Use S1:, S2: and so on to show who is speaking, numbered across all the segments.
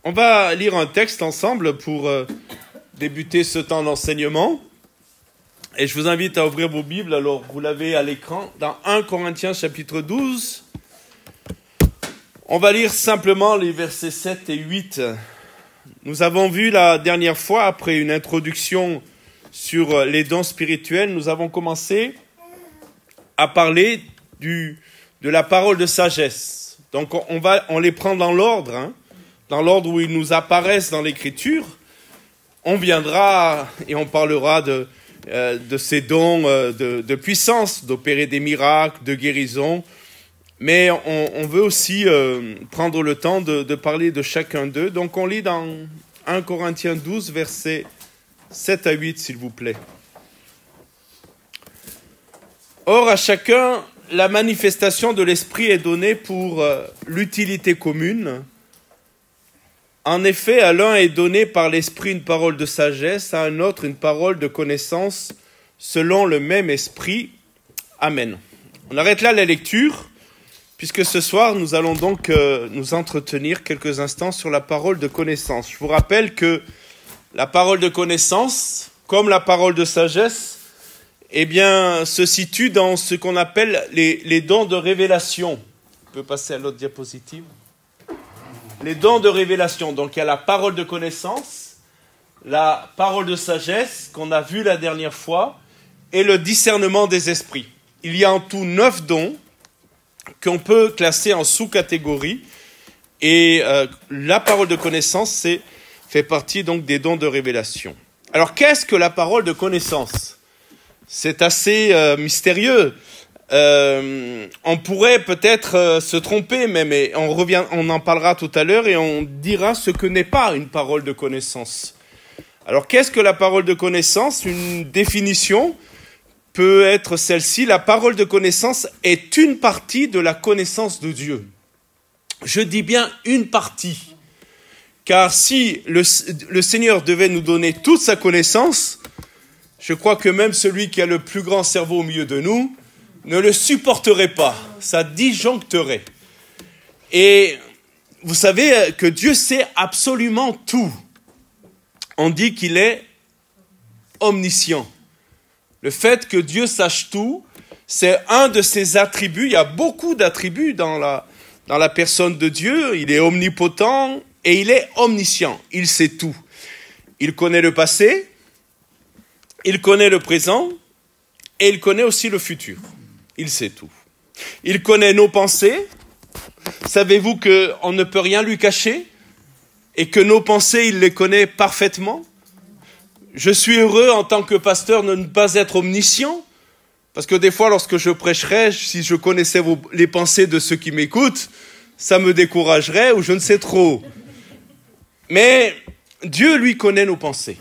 S1: On va lire un texte ensemble pour débuter ce temps d'enseignement. Et je vous invite à ouvrir vos Bibles, alors vous l'avez à l'écran, dans 1 Corinthiens chapitre 12. On va lire simplement les versets 7 et 8. Nous avons vu la dernière fois, après une introduction sur les dons spirituels, nous avons commencé à parler de la parole de sagesse. Donc on les prend dans l'ordre, dans l'ordre où ils nous apparaissent dans l'Écriture. On viendra et on parlera de ces dons de puissance, d'opérer des miracles, de guérison. Mais on veut aussi prendre le temps de parler de chacun d'eux. Donc on lit dans 1 Corinthiens 12, versets 7 à 8, s'il vous plaît. Or, à chacun, la manifestation de l'Esprit est donnée pour l'utilité commune. En effet, à l'un est donné par l'Esprit une parole de sagesse, à un autre une parole de connaissance, selon le même Esprit. Amen. On arrête là la lecture, puisque ce soir, nous allons donc nous entretenir quelques instants sur la parole de connaissance. Je vous rappelle que la parole de connaissance, comme la parole de sagesse, se situe dans ce qu'on appelle les dons de révélation. On peut passer à l'autre diapositive. Les dons de révélation. Donc il y a la parole de connaissance, la parole de sagesse qu'on a vue la dernière fois, et le discernement des esprits. Il y a en tout 9 dons qu'on peut classer en sous-catégories, et la parole de connaissance fait partie donc des dons de révélation. Alors qu'est-ce que la parole de connaissance ? C'est assez mystérieux. On pourrait peut-être se tromper, mais on en parlera tout à l'heure et on dira ce que n'est pas une parole de connaissance. Alors qu'est-ce que la parole de connaissance ? Une définition peut être celle-ci: la parole de connaissance est une partie de la connaissance de Dieu. Je dis bien une partie, car si le Seigneur devait nous donner toute sa connaissance, je crois que même celui qui a le plus grand cerveau au milieu de nous ne le supporterait pas, ça disjoncterait. Et vous savez que Dieu sait absolument tout. On dit qu'il est omniscient. Le fait que Dieu sache tout, c'est un de ses attributs. Il y a beaucoup d'attributs dans la personne de Dieu. Il est omnipotent et il est omniscient. Il sait tout. Il connaît le passé, il connaît le présent et il connaît aussi le futur. Il sait tout. Il connaît nos pensées. Savez-vous qu'on ne peut rien lui cacher et que nos pensées, il les connaît parfaitement? Je suis heureux en tant que pasteur de ne pas être omniscient, parce que des fois, lorsque je prêcherais, si je connaissais les pensées de ceux qui m'écoutent, ça me découragerait ou je ne sais trop. Mais Dieu, lui, connaît nos pensées.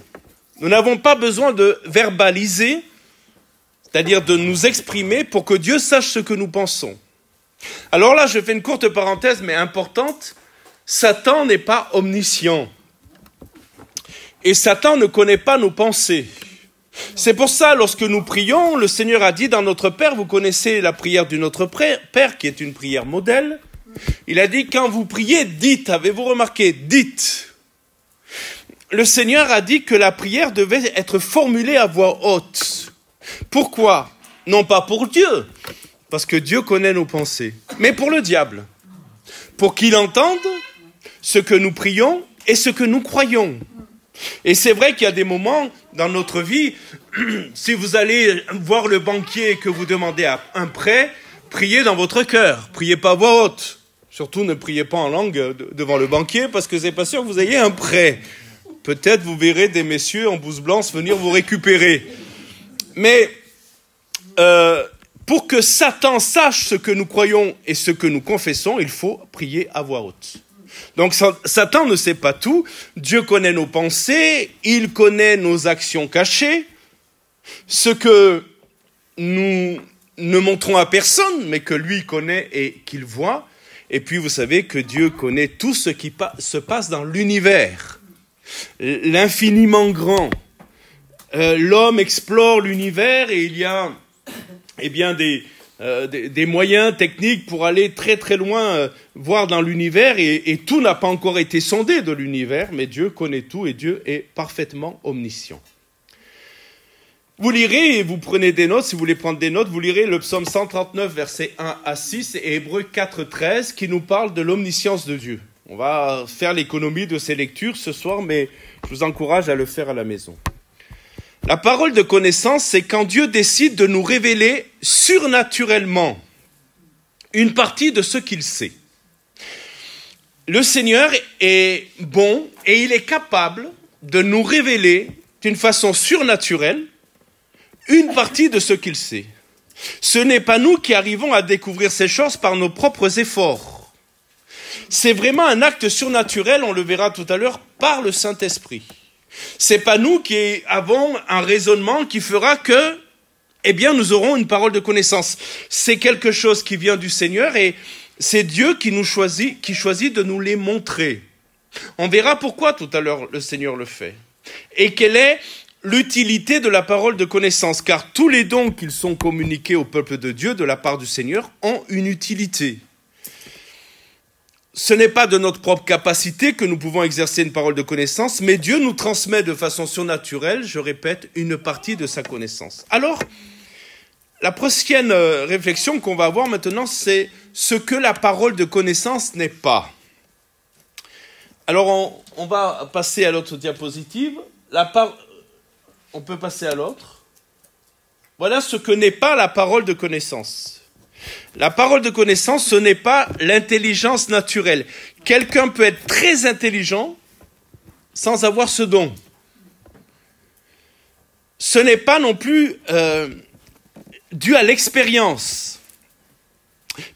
S1: Nous n'avons pas besoin de verbaliser, c'est-à-dire de nous exprimer pour que Dieu sache ce que nous pensons. Alors là, je fais une courte parenthèse, mais importante. Satan n'est pas omniscient. Et Satan ne connaît pas nos pensées. C'est pour ça, lorsque nous prions, le Seigneur a dit dans Notre Père, vous connaissez la prière du Notre Père, qui est une prière modèle. Il a dit, quand vous priez, dites. Avez-vous remarqué? Dites. Le Seigneur a dit que la prière devait être formulée à voix haute. Pourquoi? Non pas pour Dieu, parce que Dieu connaît nos pensées, mais pour le diable. Pour qu'il entende ce que nous prions et ce que nous croyons. Et c'est vrai qu'il y a des moments dans notre vie, si vous allez voir le banquier et que vous demandez un prêt, priez dans votre cœur, priez pas à voix haute. Surtout ne priez pas en langue devant le banquier, parce que c'est pas sûr que vous ayez un prêt. Peut-être vous verrez des messieurs en blouse blanche venir vous récupérer. Mais pour que Satan sache ce que nous croyons et ce que nous confessons, il faut prier à voix haute. Donc Satan ne sait pas tout. Dieu connaît nos pensées, il connaît nos actions cachées, ce que nous ne montrons à personne, mais que lui connaît et qu'il voit. Et puis vous savez que Dieu connaît tout ce qui se passe dans l'univers, l'infiniment grand. L'homme explore l'univers et il y a des moyens techniques pour aller très très loin, voir dans l'univers, et tout n'a pas encore été sondé de l'univers, mais Dieu connaît tout et Dieu est parfaitement omniscient. Vous lirez, et vous prenez des notes, si vous voulez prendre des notes, vous lirez le psaume 139, versets 1 à 6 et Hébreux 4, 13, qui nous parle de l'omniscience de Dieu. On va faire l'économie de ces lectures ce soir, mais je vous encourage à le faire à la maison. La parole de connaissance, c'est quand Dieu décide de nous révéler surnaturellement une partie de ce qu'il sait. Le Seigneur est bon et il est capable de nous révéler d'une façon surnaturelle une partie de ce qu'il sait. Ce n'est pas nous qui arrivons à découvrir ces choses par nos propres efforts. C'est vraiment un acte surnaturel, on le verra tout à l'heure, par le Saint-Esprit. C'est pas nous qui avons un raisonnement qui fera que, eh bien, nous aurons une parole de connaissance. C'est quelque chose qui vient du Seigneur et c'est Dieu qui choisit de nous les montrer. On verra pourquoi tout à l'heure le Seigneur le fait. Et quelle est l'utilité de la parole de connaissance, car tous les dons qui sont communiqués au peuple de Dieu de la part du Seigneur ont une utilité. Ce n'est pas de notre propre capacité que nous pouvons exercer une parole de connaissance, mais Dieu nous transmet de façon surnaturelle, je répète, une partie de sa connaissance. Alors, la prochaine réflexion qu'on va avoir maintenant, c'est ce que la parole de connaissance n'est pas. Alors, on va passer à l'autre diapositive. On peut passer à l'autre. Voilà ce que n'est pas la parole de connaissance. La parole de connaissance, ce n'est pas l'intelligence naturelle. Quelqu'un peut être très intelligent sans avoir ce don. Ce n'est pas non plus dû à l'expérience.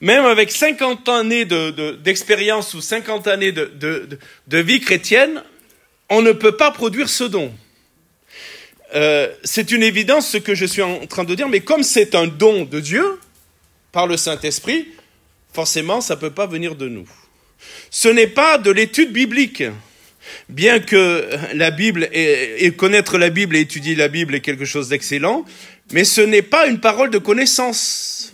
S1: Même avec 50 années d'expérience ou 50 années de vie chrétienne, on ne peut pas produire ce don. C'est une évidence ce que je suis en train de dire, mais comme c'est un don de Dieu, par le Saint-Esprit, forcément, ça ne peut pas venir de nous. Ce n'est pas de l'étude biblique. Bien que la Bible et connaître la Bible et étudier la Bible est quelque chose d'excellent, mais ce n'est pas une parole de connaissance.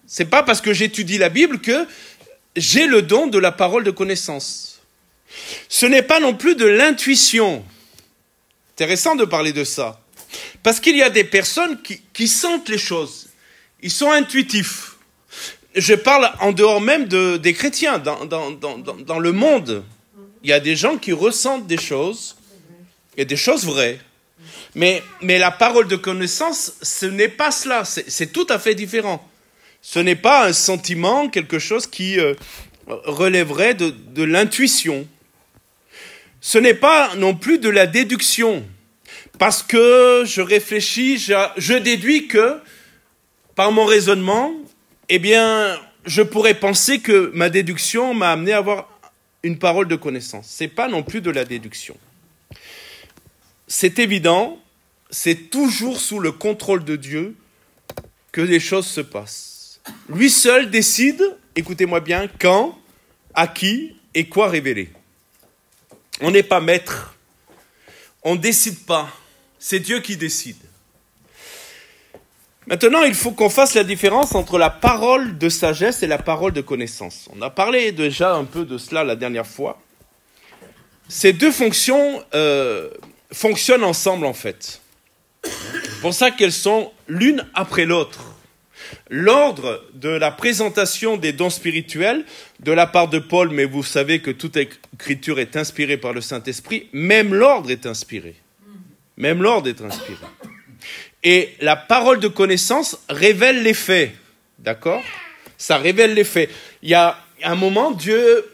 S1: Ce n'est pas parce que j'étudie la Bible que j'ai le don de la parole de connaissance. Ce n'est pas non plus de l'intuition. Intéressant de parler de ça. Parce qu'il y a des personnes qui sentent les choses. Ils sont intuitifs. Je parle en dehors même des chrétiens, dans le monde. Il y a des gens qui ressentent des choses, et des choses vraies. Mais la parole de connaissance, ce n'est pas cela, c'est tout à fait différent. Ce n'est pas un sentiment, quelque chose qui relèverait de l'intuition. Ce n'est pas non plus de la déduction, parce que je réfléchis, je déduis que, par mon raisonnement, eh bien, je pourrais penser que ma déduction m'a amené à avoir une parole de connaissance. Ce n'est pas non plus de la déduction. C'est évident, c'est toujours sous le contrôle de Dieu que les choses se passent. Lui seul décide, écoutez-moi bien, quand, à qui et quoi révéler. On n'est pas maître, on ne décide pas, c'est Dieu qui décide. Maintenant, il faut qu'on fasse la différence entre la parole de sagesse et la parole de connaissance. On a parlé déjà un peu de cela la dernière fois. Ces deux fonctions fonctionnent ensemble en fait. C'est pour ça qu'elles sont l'une après l'autre. L'ordre de la présentation des dons spirituels de la part de Paul, mais vous savez que toute écriture est inspirée par le Saint-Esprit, même l'ordre est inspiré. Même l'ordre est inspiré. Et la parole de connaissance révèle les faits, d'accord ? Ça révèle les faits. Il y a un moment, Dieu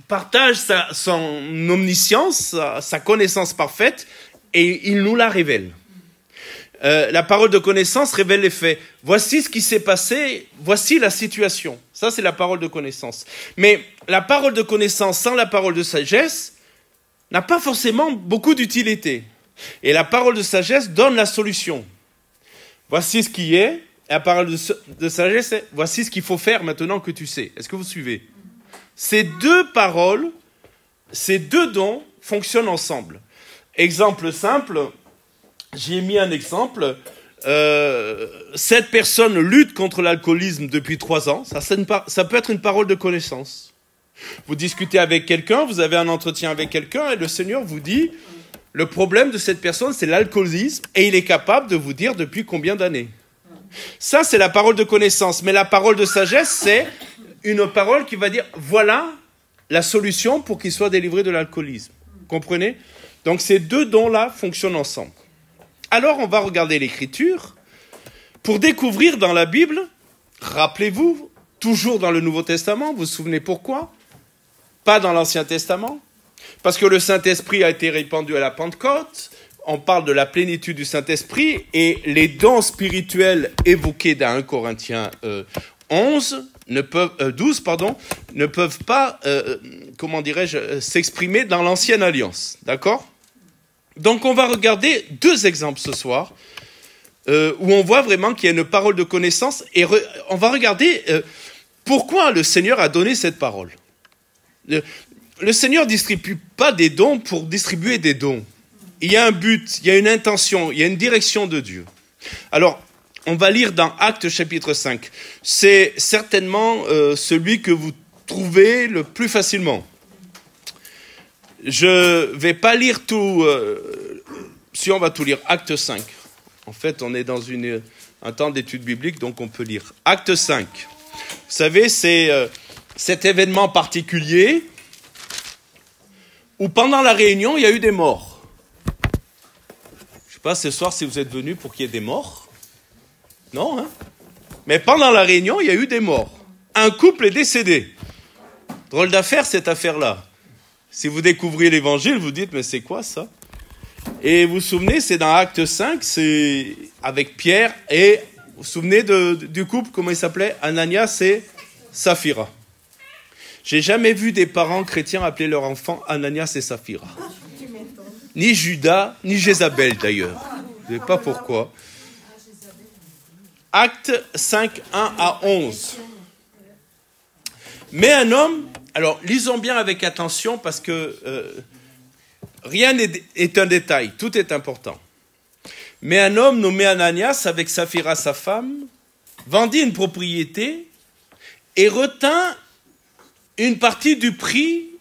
S1: partage son omniscience, sa connaissance parfaite, et il nous la révèle. La parole de connaissance révèle les faits. Voici ce qui s'est passé, voici la situation. Ça, c'est la parole de connaissance. Mais la parole de connaissance sans la parole de sagesse n'a pas forcément beaucoup d'utilité. Et la parole de sagesse donne la solution. Voici ce qui est. Et la parole de sagesse, c'est voici ce qu'il faut faire maintenant que tu sais. Est-ce que vous suivez ? Ces deux paroles, ces deux dons fonctionnent ensemble. Exemple simple, j'ai mis un exemple. cette personne lutte contre l'alcoolisme depuis 3 ans. Ça peut être une parole de connaissance. Vous discutez avec quelqu'un, vous avez un entretien avec quelqu'un et le Seigneur vous dit, le problème de cette personne, c'est l'alcoolisme et il est capable de vous dire depuis combien d'années. Ça, c'est la parole de connaissance. Mais la parole de sagesse, c'est une parole qui va dire, voilà la solution pour qu'il soit délivré de l'alcoolisme. Comprenez? Donc ces deux dons-là fonctionnent ensemble. Alors on va regarder l'Écriture pour découvrir dans la Bible, rappelez-vous, toujours dans le Nouveau Testament, vous vous souvenez pourquoi? Pas dans l'Ancien Testament, parce que le Saint-Esprit a été répandu à la Pentecôte, on parle de la plénitude du Saint-Esprit, et les dons spirituels évoqués dans 1 Corinthiens 12 ne peuvent pas, s'exprimer dans l'Ancienne Alliance, d'accord? Donc on va regarder 2 exemples ce soir, où on voit vraiment qu'il y a une parole de connaissance, et on va regarder pourquoi le Seigneur a donné cette parole. Le Seigneur ne distribue pas des dons pour distribuer des dons. Il y a un but, il y a une intention, il y a une direction de Dieu. Alors, on va lire dans Actes chapitre 5. C'est certainement celui que vous trouvez le plus facilement. Je ne vais pas lire tout, si on va tout lire, Acte 5. En fait, on est dans un temps d'étude biblique, donc on peut lire. Acte 5. Vous savez, c'est cet événement particulier où pendant la réunion, il y a eu des morts. Je ne sais pas ce soir si vous êtes venus pour qu'il y ait des morts. Non, hein? Mais pendant la réunion, il y a eu des morts. Un couple est décédé. Drôle d'affaire, cette affaire-là. Si vous découvrez l'évangile, vous dites, mais c'est quoi ça? Et vous vous souvenez, c'est dans Acte 5, c'est avec Pierre, et vous vous souvenez du couple, comment il s'appelait? Ananias et Saphira. J'ai jamais vu des parents chrétiens appeler leur enfant Ananias et Saphira. Ni Judas, ni Jézabel d'ailleurs. Je ne sais pas pourquoi. Acte 5, 1 à 11. Mais un homme, alors lisons bien avec attention parce que rien n'est un détail, tout est important. Mais un homme nommé Ananias, avec Saphira sa femme, vendit une propriété et retint une partie du prix.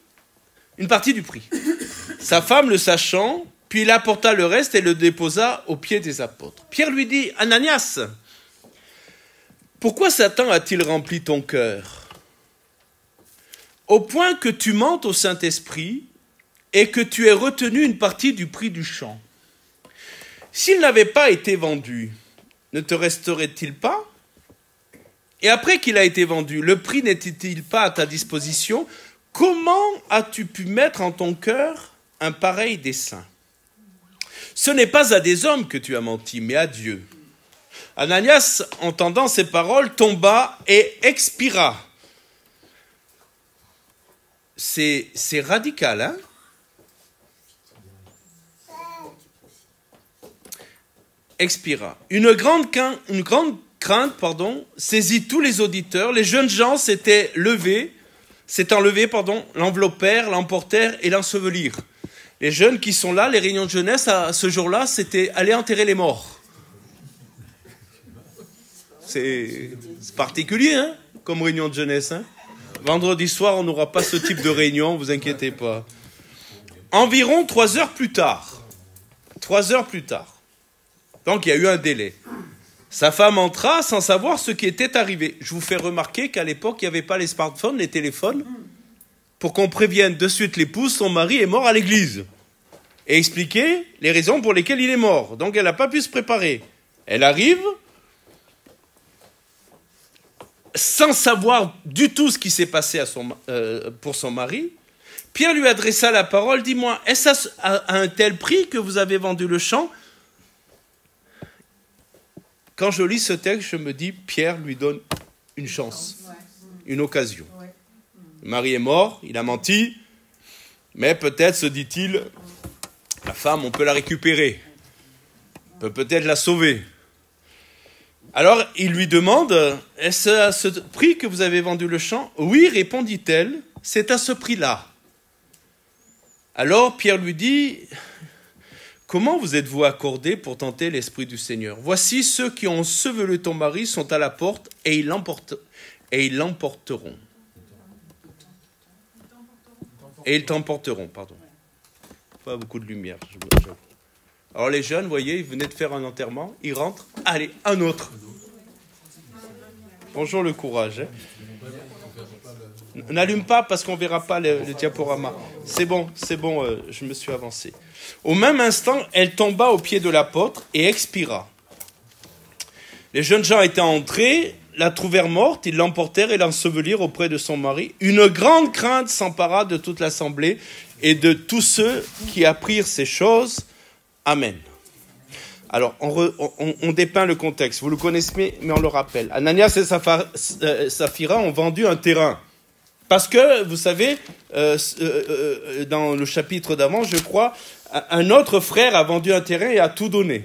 S1: Sa femme le sachant, puis il apporta le reste et le déposa aux pieds des apôtres. Pierre lui dit, Ananias, pourquoi Satan a-t-il rempli ton cœur, au point que tu mentes au Saint-Esprit et que tu aies retenu une partie du prix du champ? S'il n'avait pas été vendu, ne te resterait-il pas? Et après qu'il a été vendu, le prix n'était-il pas à ta disposition? Comment as-tu pu mettre en ton cœur un pareil dessein? Ce n'est pas à des hommes que tu as menti, mais à Dieu. Ananias, entendant ces paroles, tomba et expira. C'est radical, hein? Expira. Une grande crainte, saisit tous les auditeurs. Les jeunes gens s'étant enlevés, l'enveloppèrent, l'emportèrent et l'ensevelirent. Les jeunes qui sont là, les réunions de jeunesse, à ce jour-là, c'était aller enterrer les morts. C'est particulier, hein, comme réunion de jeunesse. Hein. Vendredi soir, on n'aura pas ce type de réunion, vous inquiétez pas. Environ 3 heures plus tard. 3 heures plus tard. Donc, il y a eu un délai. Sa femme entra sans savoir ce qui était arrivé. Je vous fais remarquer qu'à l'époque, il n'y avait pas les smartphones, les téléphones. Pour qu'on prévienne de suite l'épouse, son mari est mort à l'église. Et expliquer les raisons pour lesquelles il est mort. Donc, elle n'a pas pu se préparer. Elle arrive sans savoir du tout ce qui s'est passé pour son mari. Pierre lui adressa la parole. Dis-moi, est-ce à un tel prix que vous avez vendu le champ? Quand je lis ce texte, je me dis, Pierre lui donne une chance, une occasion. Le mari est mort, il a menti, mais peut-être, se dit-il, la femme, on peut la récupérer, on peut peut-être la sauver. Alors, il lui demande, est-ce à ce prix que vous avez vendu le champ? Oui, répondit-elle, c'est à ce prix-là. Alors, Pierre lui dit, comment vous êtes-vous accordés pour tenter l'Esprit du Seigneur? Voici ceux qui ont enseveli ton mari sont à la porte et ils l'emporteront. Et ils t'emporteront, pardon. Pas beaucoup de lumière, j'avoue. Alors les jeunes, vous voyez, ils venaient de faire un enterrement, ils rentrent, allez, un autre. Bonjour le courage. Hein. N'allume pas parce qu'on ne verra pas le diaporama. C'est bon, je me suis avancé. Au même instant, elle tomba au pied de l'apôtre et expira. Les jeunes gens étaient entrés, la trouvèrent morte, ils l'emportèrent et l'ensevelirent auprès de son mari. Une grande crainte s'empara de toute l'assemblée et de tous ceux qui apprirent ces choses. Amen. Alors, on dépeint le contexte. Vous le connaissez, mais on le rappelle. Ananias et Saphira ont vendu un terrain. Parce que, vous savez, dans le chapitre d'avant, je crois, un autre frère a vendu un terrain et a tout donné.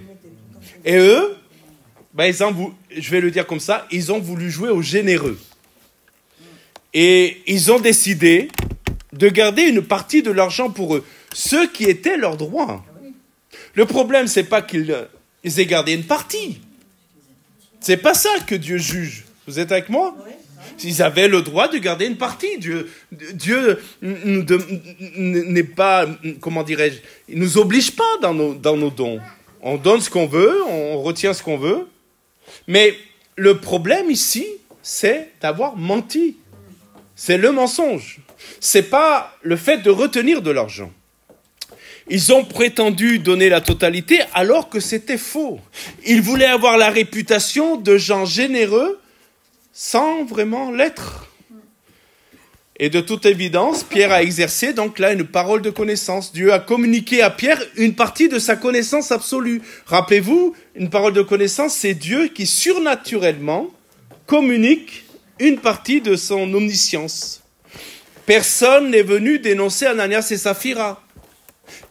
S1: Et eux, je vais le dire comme ça, ils ont voulu jouer aux généreux. Et ils ont décidé de garder une partie de l'argent pour eux. Ce qui était leur droit. Le problème, c'est pas qu'ils aient gardé une partie. C'est pas ça que Dieu juge. Vous êtes avec moi? Ils avaient le droit de garder une partie. Dieu n'est pas, comment dirais-je, il nous oblige pas dans nos dons. On donne ce qu'on veut, on retient ce qu'on veut. Mais le problème ici, c'est d'avoir menti. C'est le mensonge. C'est pas le fait de retenir de l'argent. Ils ont prétendu donner la totalité alors que c'était faux. Ils voulaient avoir la réputation de gens généreux sans vraiment l'être. Et de toute évidence, Pierre a exercé donc là une parole de connaissance. Dieu a communiqué à Pierre une partie de sa connaissance absolue. Rappelez-vous, une parole de connaissance, c'est Dieu qui surnaturellement communique une partie de son omniscience. Personne n'est venu dénoncer Ananias et Saphira.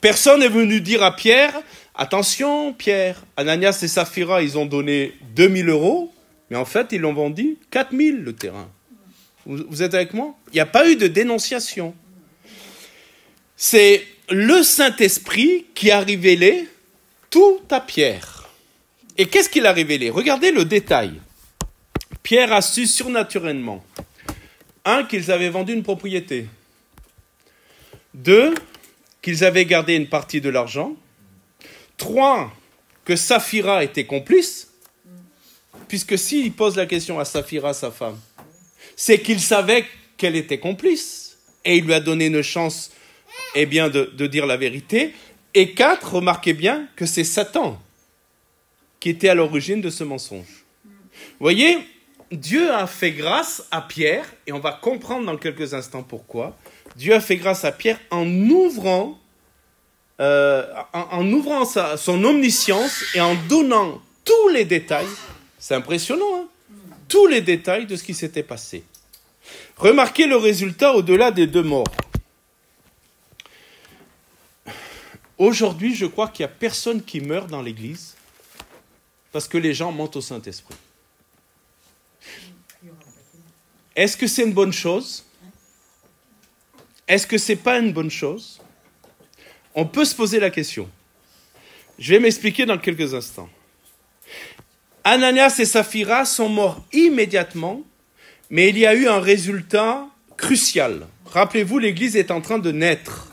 S1: Personne n'est venu dire à Pierre, attention Pierre, Ananias et Saphira, ils ont donné 2000 €, mais en fait, ils l'ont vendu 4000 le terrain. Vous êtes avec moi? Il n'y a pas eu de dénonciation. C'est le Saint-Esprit qui a révélé tout à Pierre. Et qu'est-ce qu'il a révélé? Regardez le détail. Pierre a su surnaturellement. 1, qu'ils avaient vendu une propriété. 2, qu'ils avaient gardé une partie de l'argent. 3, que Saphira était complice. Puisque s'il pose la question à Saphira, sa femme, c'est qu'il savait qu'elle était complice. Et il lui a donné une chance de dire la vérité. Et 4, remarquez bien que c'est Satan qui était à l'origine de ce mensonge. Vous voyez, Dieu a fait grâce à Pierre, et on va comprendre dans quelques instants pourquoi. Dieu a fait grâce à Pierre en ouvrant son omniscience et en donnant tous les détails. C'est impressionnant, hein? Tous les détails de ce qui s'était passé. Remarquez le résultat au-delà des 2 morts. Aujourd'hui, je crois qu'il n'y a personne qui meurt dans l'Église parce que les gens mentent au Saint-Esprit. Est-ce que c'est une bonne chose? Est-ce que ce n'est pas une bonne chose? On peut se poser la question. Je vais m'expliquer dans quelques instants. Ananias et Saphira sont morts immédiatement, mais il y a eu un résultat crucial. Rappelez-vous, l'Église est en train de naître.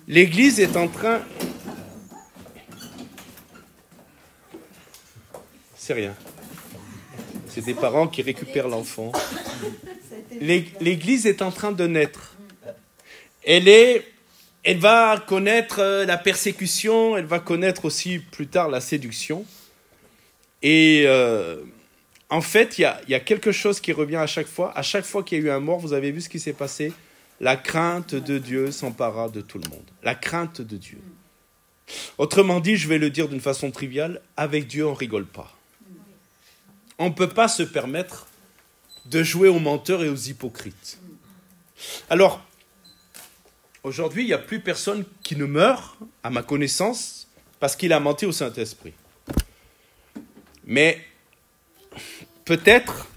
S1: L'Église est en train... C'est rien. C'est des parents qui récupèrent l'enfant. L'Église est en train de naître. Elle va connaître la persécution, elle va connaître aussi plus tard la séduction. Et en fait, il y a quelque chose qui revient à chaque fois. À chaque fois qu'il y a eu un mort, vous avez vu ce qui s'est passé? La crainte de Dieu s'empara de tout le monde. La crainte de Dieu. Autrement dit, je vais le dire d'une façon triviale, avec Dieu, on ne rigole pas. On ne peut pas se permettre de jouer aux menteurs et aux hypocrites. Alors, aujourd'hui, il n'y a plus personne qui ne meurt, à ma connaissance, parce qu'il a menti au Saint-Esprit. Mais peut-être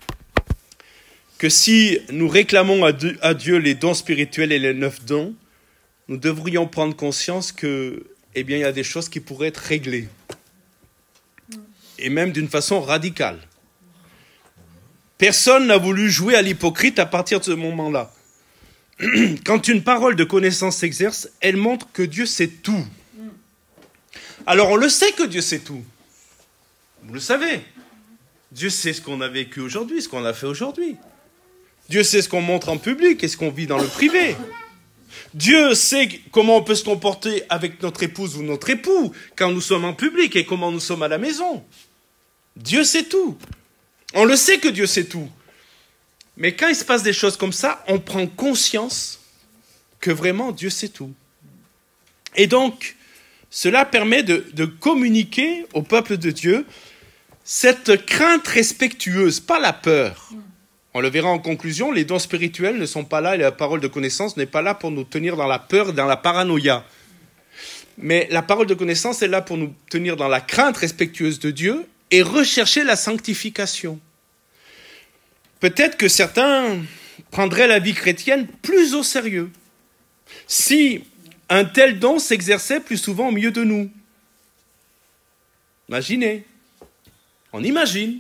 S1: que si nous réclamons à Dieu les dons spirituels et les 9 dons, nous devrions prendre conscience que eh bien, il y a des choses qui pourraient être réglées. Et même d'une façon radicale. Personne n'a voulu jouer à l'hypocrite à partir de ce moment-là. Quand une parole de connaissance s'exerce, elle montre que Dieu sait tout. Alors on le sait que Dieu sait tout. Vous le savez. Dieu sait ce qu'on a vécu aujourd'hui, ce qu'on a fait aujourd'hui. Dieu sait ce qu'on montre en public et ce qu'on vit dans le privé. Dieu sait comment on peut se comporter avec notre épouse ou notre époux quand nous sommes en public et comment nous sommes à la maison. Dieu sait tout. On le sait que Dieu sait tout. Mais quand il se passe des choses comme ça, on prend conscience que vraiment Dieu sait tout. Et donc, cela permet de communiquer au peuple de Dieu cette crainte respectueuse, pas la peur. On le verra en conclusion, les dons spirituels ne sont pas là et la parole de connaissance n'est pas là pour nous tenir dans la peur, dans la paranoïa. Mais la parole de connaissance est là pour nous tenir dans la crainte respectueuse de Dieu et rechercher la sanctification. Peut-être que certains prendraient la vie chrétienne plus au sérieux si un tel don s'exerçait plus souvent au milieu de nous. Imaginez, on imagine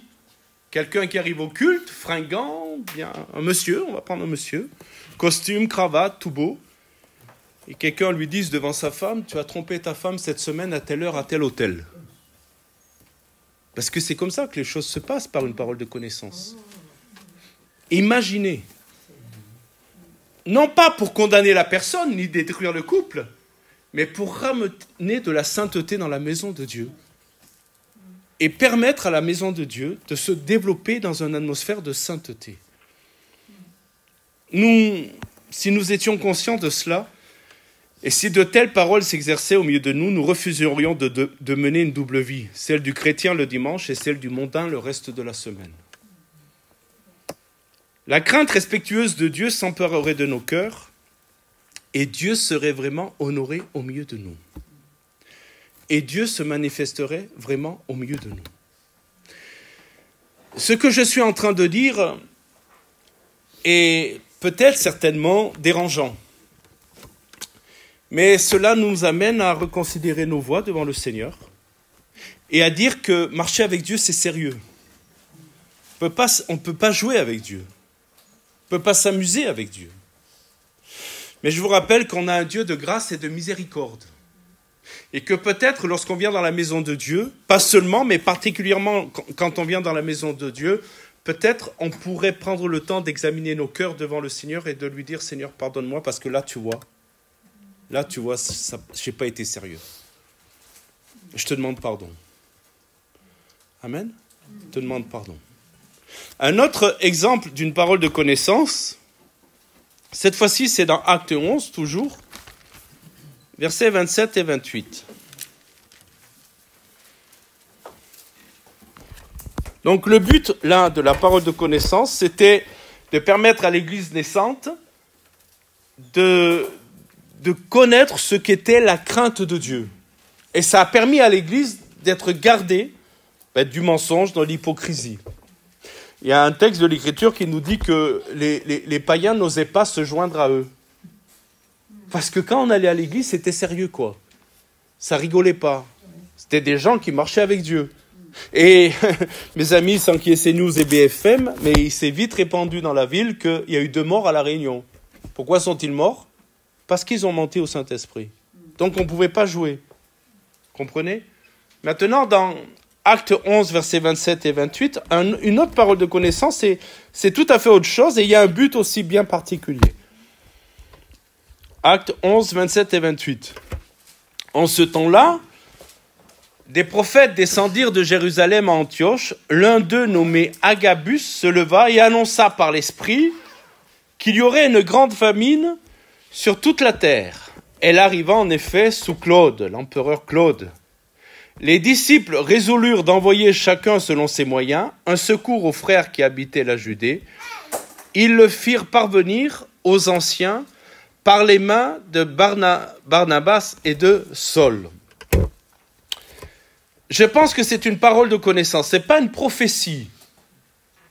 S1: quelqu'un qui arrive au culte, fringant, bien, un monsieur, on va prendre un monsieur, costume, cravate, tout beau, et quelqu'un lui dise devant sa femme, tu as trompé ta femme cette semaine à telle heure à tel hôtel. Parce que c'est comme ça que les choses se passent par une parole de connaissance. Imaginez, non pas pour condamner la personne ni détruire le couple, mais pour ramener de la sainteté dans la maison de Dieu et permettre à la maison de Dieu de se développer dans une atmosphère de sainteté. Si nous étions conscients de cela, et si de telles paroles s'exerçaient au milieu de nous, nous refuserions de mener une double vie, celle du chrétien le dimanche et celle du mondain le reste de la semaine. La crainte respectueuse de Dieu s'emparerait de nos cœurs et Dieu serait vraiment honoré au milieu de nous. Et Dieu se manifesterait vraiment au milieu de nous. Ce que je suis en train de dire est peut-être certainement dérangeant. Mais cela nous amène à reconsidérer nos voies devant le Seigneur et à dire que marcher avec Dieu, c'est sérieux. On ne peut pas jouer avec Dieu. On ne peut pas s'amuser avec Dieu. Mais je vous rappelle qu'on a un Dieu de grâce et de miséricorde. Et que peut-être lorsqu'on vient dans la maison de Dieu, pas seulement, mais particulièrement quand on vient dans la maison de Dieu, peut-être on pourrait prendre le temps d'examiner nos cœurs devant le Seigneur et de lui dire « Seigneur, pardonne-moi parce que là, tu vois, je n'ai pas été sérieux. Je te demande pardon. » Amen. Je te demande pardon. Un autre exemple d'une parole de connaissance, cette fois-ci c'est dans Acte 11, toujours, versets 27 et 28. Donc le but là de la parole de connaissance, c'était de permettre à l'Église naissante de connaître ce qu'était la crainte de Dieu. Et ça a permis à l'Église d'être gardée du mensonge, de l'hypocrisie. Il y a un texte de l'Écriture qui nous dit que les païens n'osaient pas se joindre à eux. Parce que quand on allait à l'église, c'était sérieux, quoi. Ça rigolait pas. C'était des gens qui marchaient avec Dieu. Et mes amis, sans qu'il y ait CNews et BFM, mais il s'est vite répandu dans la ville qu'il y a eu 2 morts à La Réunion. Pourquoi sont-ils morts? Parce qu'ils ont menti au Saint-Esprit. Donc on ne pouvait pas jouer. Comprenez? Maintenant, dans Acte 11, versets 27 et 28, une autre parole de connaissance, c'est tout à fait autre chose et il y a un but aussi bien particulier. Acte 11, 27 et 28. En ce temps-là, des prophètes descendirent de Jérusalem à Antioche. L'un d'eux, nommé Agabus, se leva et annonça par l'Esprit qu'il y aurait une grande famine sur toute la terre. Elle arriva en effet sous Claude, l'empereur Claude. Les disciples résolurent d'envoyer chacun selon ses moyens un secours aux frères qui habitaient la Judée. Ils le firent parvenir aux anciens par les mains de Barnabas et de Saul. Je pense que c'est une parole de connaissance, ce n'est pas une prophétie.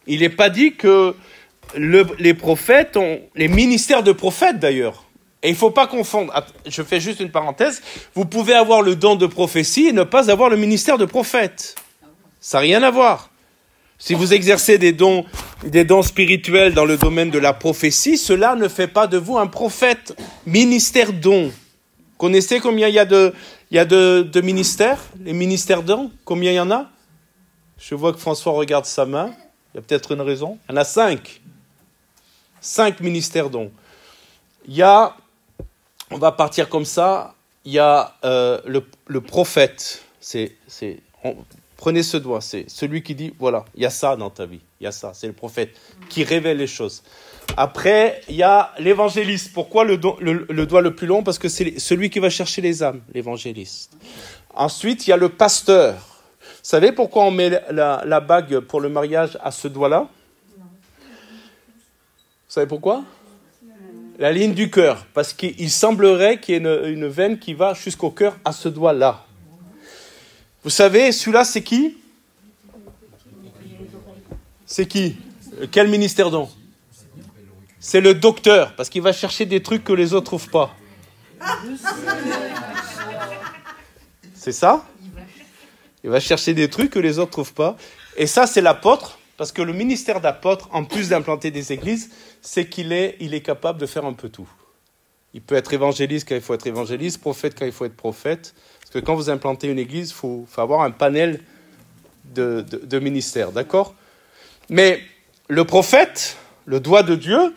S1: Il n'est pas dit que les prophètes, les ministères de prophètes d'ailleurs, Et il ne faut pas confondre, je fais juste une parenthèse, vous pouvez avoir le don de prophétie et ne pas avoir le ministère de prophète. Ça n'a rien à voir. Si vous exercez des dons spirituels dans le domaine de la prophétie, cela ne fait pas de vous un prophète. Ministère don. Connaissez combien il y a de ministères? Les ministères dons, combien il y en a? Je vois que François regarde sa main. Il y a peut-être une raison. Il y en a 5. 5 ministères dons. Il y a, on va partir comme ça, il y a le prophète. Prenez ce doigt, c'est celui qui dit, voilà, il y a ça dans ta vie. Il y a ça, c'est le prophète qui révèle les choses. Après, il y a l'évangéliste. Pourquoi le doigt le plus long? Parce que c'est celui qui va chercher les âmes, l'évangéliste. Ensuite, il y a le pasteur. Vous savez pourquoi on met la bague pour le mariage à ce doigt-là? Vous savez pourquoi? La ligne du cœur. Parce qu'il semblerait qu'il y ait une veine qui va jusqu'au cœur à ce doigt-là. Vous savez, celui-là, c'est qui? C'est qui? Quel ministère donc? C'est le docteur, parce qu'il va chercher des trucs que les autres ne trouvent pas. C'est ça? Il va chercher des trucs que les autres ne trouvent pas. Et ça, c'est l'apôtre, parce que le ministère d'apôtre, en plus d'implanter des églises, c'est qu'il est capable de faire un peu tout. Il peut être évangéliste quand il faut être évangéliste, prophète quand il faut être prophète. Parce que quand vous implantez une église, il faut avoir un panel de ministères, d'accord? Mais le prophète, le doigt de Dieu,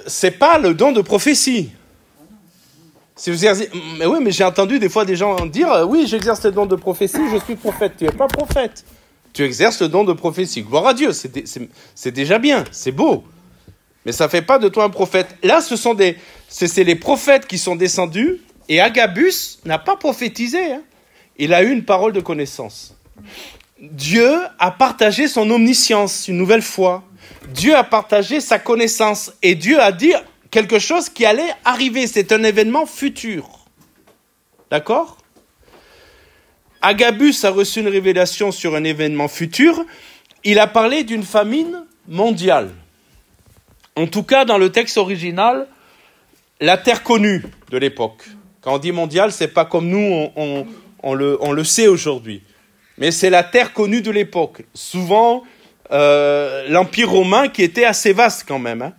S1: c'est pas le don de prophétie. Si vous exercez, mais oui, mais j'ai entendu des fois des gens dire oui, j'exerce le don de prophétie, je suis prophète. Tu n'es pas prophète. Tu exerces le don de prophétie. Gloire à Dieu, c'est déjà bien, c'est beau. Mais ça ne fait pas de toi un prophète. Là, c'est les prophètes qui sont descendus, et Agabus n'a pas prophétisé. Hein. Il a eu une parole de connaissance. Dieu a partagé son omniscience une nouvelle fois. Dieu a partagé sa connaissance. Et Dieu a dit quelque chose qui allait arriver. C'est un événement futur. D'accord? Agabus a reçu une révélation sur un événement futur. Il a parlé d'une famine mondiale. En tout cas, dans le texte original, la terre connue de l'époque. Quand on dit mondiale, c'est pas comme nous, on le sait aujourd'hui. Mais c'est la terre connue de l'époque. Souvent, l'Empire romain qui était assez vaste quand même. Hein.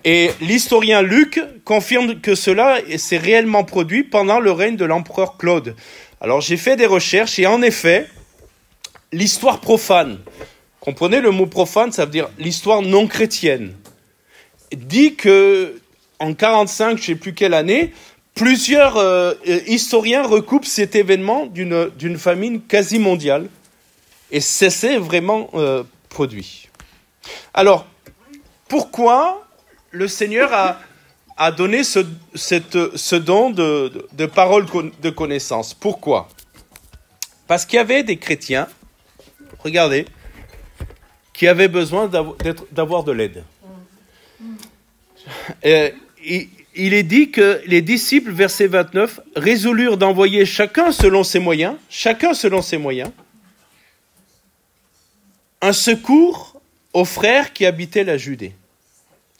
S1: Et l'historien Luc confirme que cela s'est réellement produit pendant le règne de l'empereur Claude. Alors j'ai fait des recherches et en effet, l'histoire profane, comprenez le mot profane, ça veut dire l'histoire non chrétienne, dit que en 45, je ne sais plus quelle année, plusieurs historiens recoupent cet événement d'une famine quasi mondiale. Et ça s'est vraiment produit. Alors, pourquoi le Seigneur a donné ce don de parole de connaissance? Pourquoi? Parce qu'il y avait des chrétiens, regardez, qui avaient besoin d'avoir de l'aide. Il est dit que les disciples, verset 29, résolurent d'envoyer chacun selon ses moyens, un secours aux frères qui habitaient la Judée.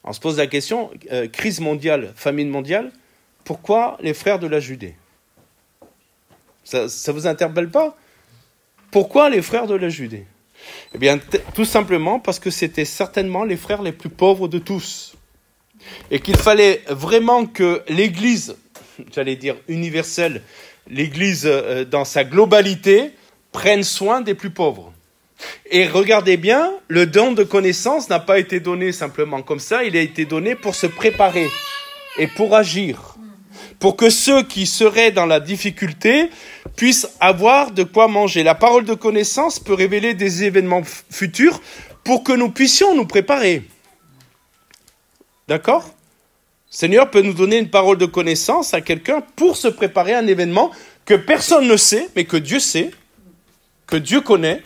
S1: On se pose la question, crise mondiale, famine mondiale, pourquoi les frères de la Judée? Ça vous interpelle pas? Pourquoi les frères de la Judée? Eh bien, tout simplement parce que c'était certainement les frères les plus pauvres de tous. Et qu'il fallait vraiment que l'Église, j'allais dire universelle, l'Église dans sa globalité, prenne soin des plus pauvres. Et regardez bien, le don de connaissance n'a pas été donné simplement comme ça, il a été donné pour se préparer et pour agir. Pour que ceux qui seraient dans la difficulté puissent avoir de quoi manger. La parole de connaissance peut révéler des événements futurs pour que nous puissions nous préparer. D'accord? Le Seigneur peut nous donner une parole de connaissance à quelqu'un pour se préparer à un événement que personne ne sait, mais que Dieu sait, que Dieu connaît,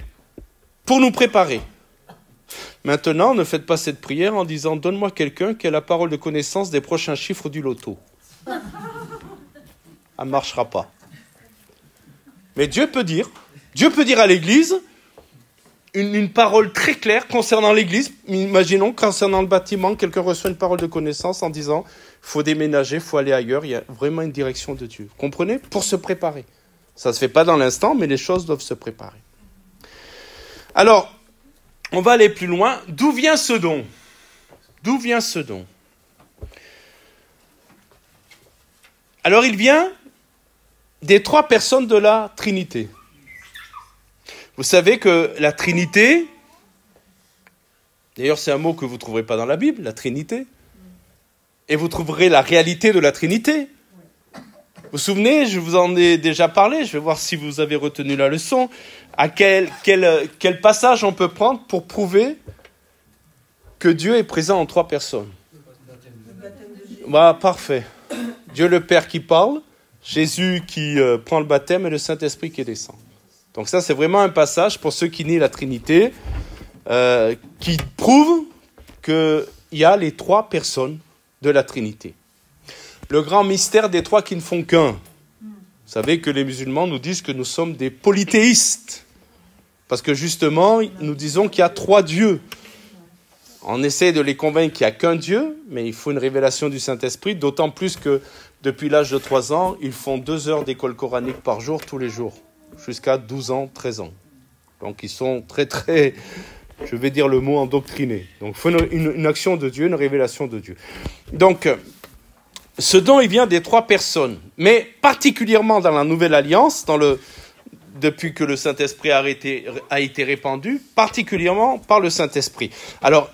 S1: pour nous préparer. Maintenant, ne faites pas cette prière en disant « Donne-moi quelqu'un qui a la parole de connaissance des prochains chiffres du loto. » Ça ne marchera pas. Mais Dieu peut dire à l'Église une parole très claire concernant l'Église. Imaginons concernant le bâtiment, quelqu'un reçoit une parole de connaissance en disant faut déménager, il faut aller ailleurs. Il y a vraiment une direction de Dieu. Vous comprenez? Pour se préparer. Ça ne se fait pas dans l'instant, mais les choses doivent se préparer. Alors, on va aller plus loin. D'où vient ce don? D'où vient ce don? Alors, il vient des 3 personnes de la Trinité. Vous savez que la Trinité, d'ailleurs c'est un mot que vous ne trouverez pas dans la Bible, la Trinité, et vous trouverez la réalité de la Trinité. Vous vous souvenez, je vous en ai déjà parlé, je vais voir si vous avez retenu la leçon, à quel passage on peut prendre pour prouver que Dieu est présent en 3 personnes. Bah, parfait. Dieu le Père qui parle, Jésus qui prend le baptême et le Saint-Esprit qui descend. Donc ça, c'est vraiment un passage pour ceux qui nient la Trinité, qui prouve qu'il y a les 3 personnes de la Trinité. Le grand mystère des 3 qui ne font qu'un. Vous savez que les musulmans nous disent que nous sommes des polythéistes. Parce que justement, nous disons qu'il y a 3 dieux. On essaie de les convaincre qu'il n'y a qu'un Dieu, mais il faut une révélation du Saint-Esprit, d'autant plus que depuis l'âge de 3 ans, ils font 2 heures d'école coranique par jour, tous les jours, jusqu'à 12 ans, 13 ans. Donc ils sont très, je vais dire le mot, endoctrinés. Donc il faut une action de Dieu, une révélation de Dieu. Donc, ce don, il vient des 3 personnes, mais particulièrement dans la Nouvelle Alliance, depuis que le Saint-Esprit a été répandu, particulièrement par le Saint-Esprit. Alors,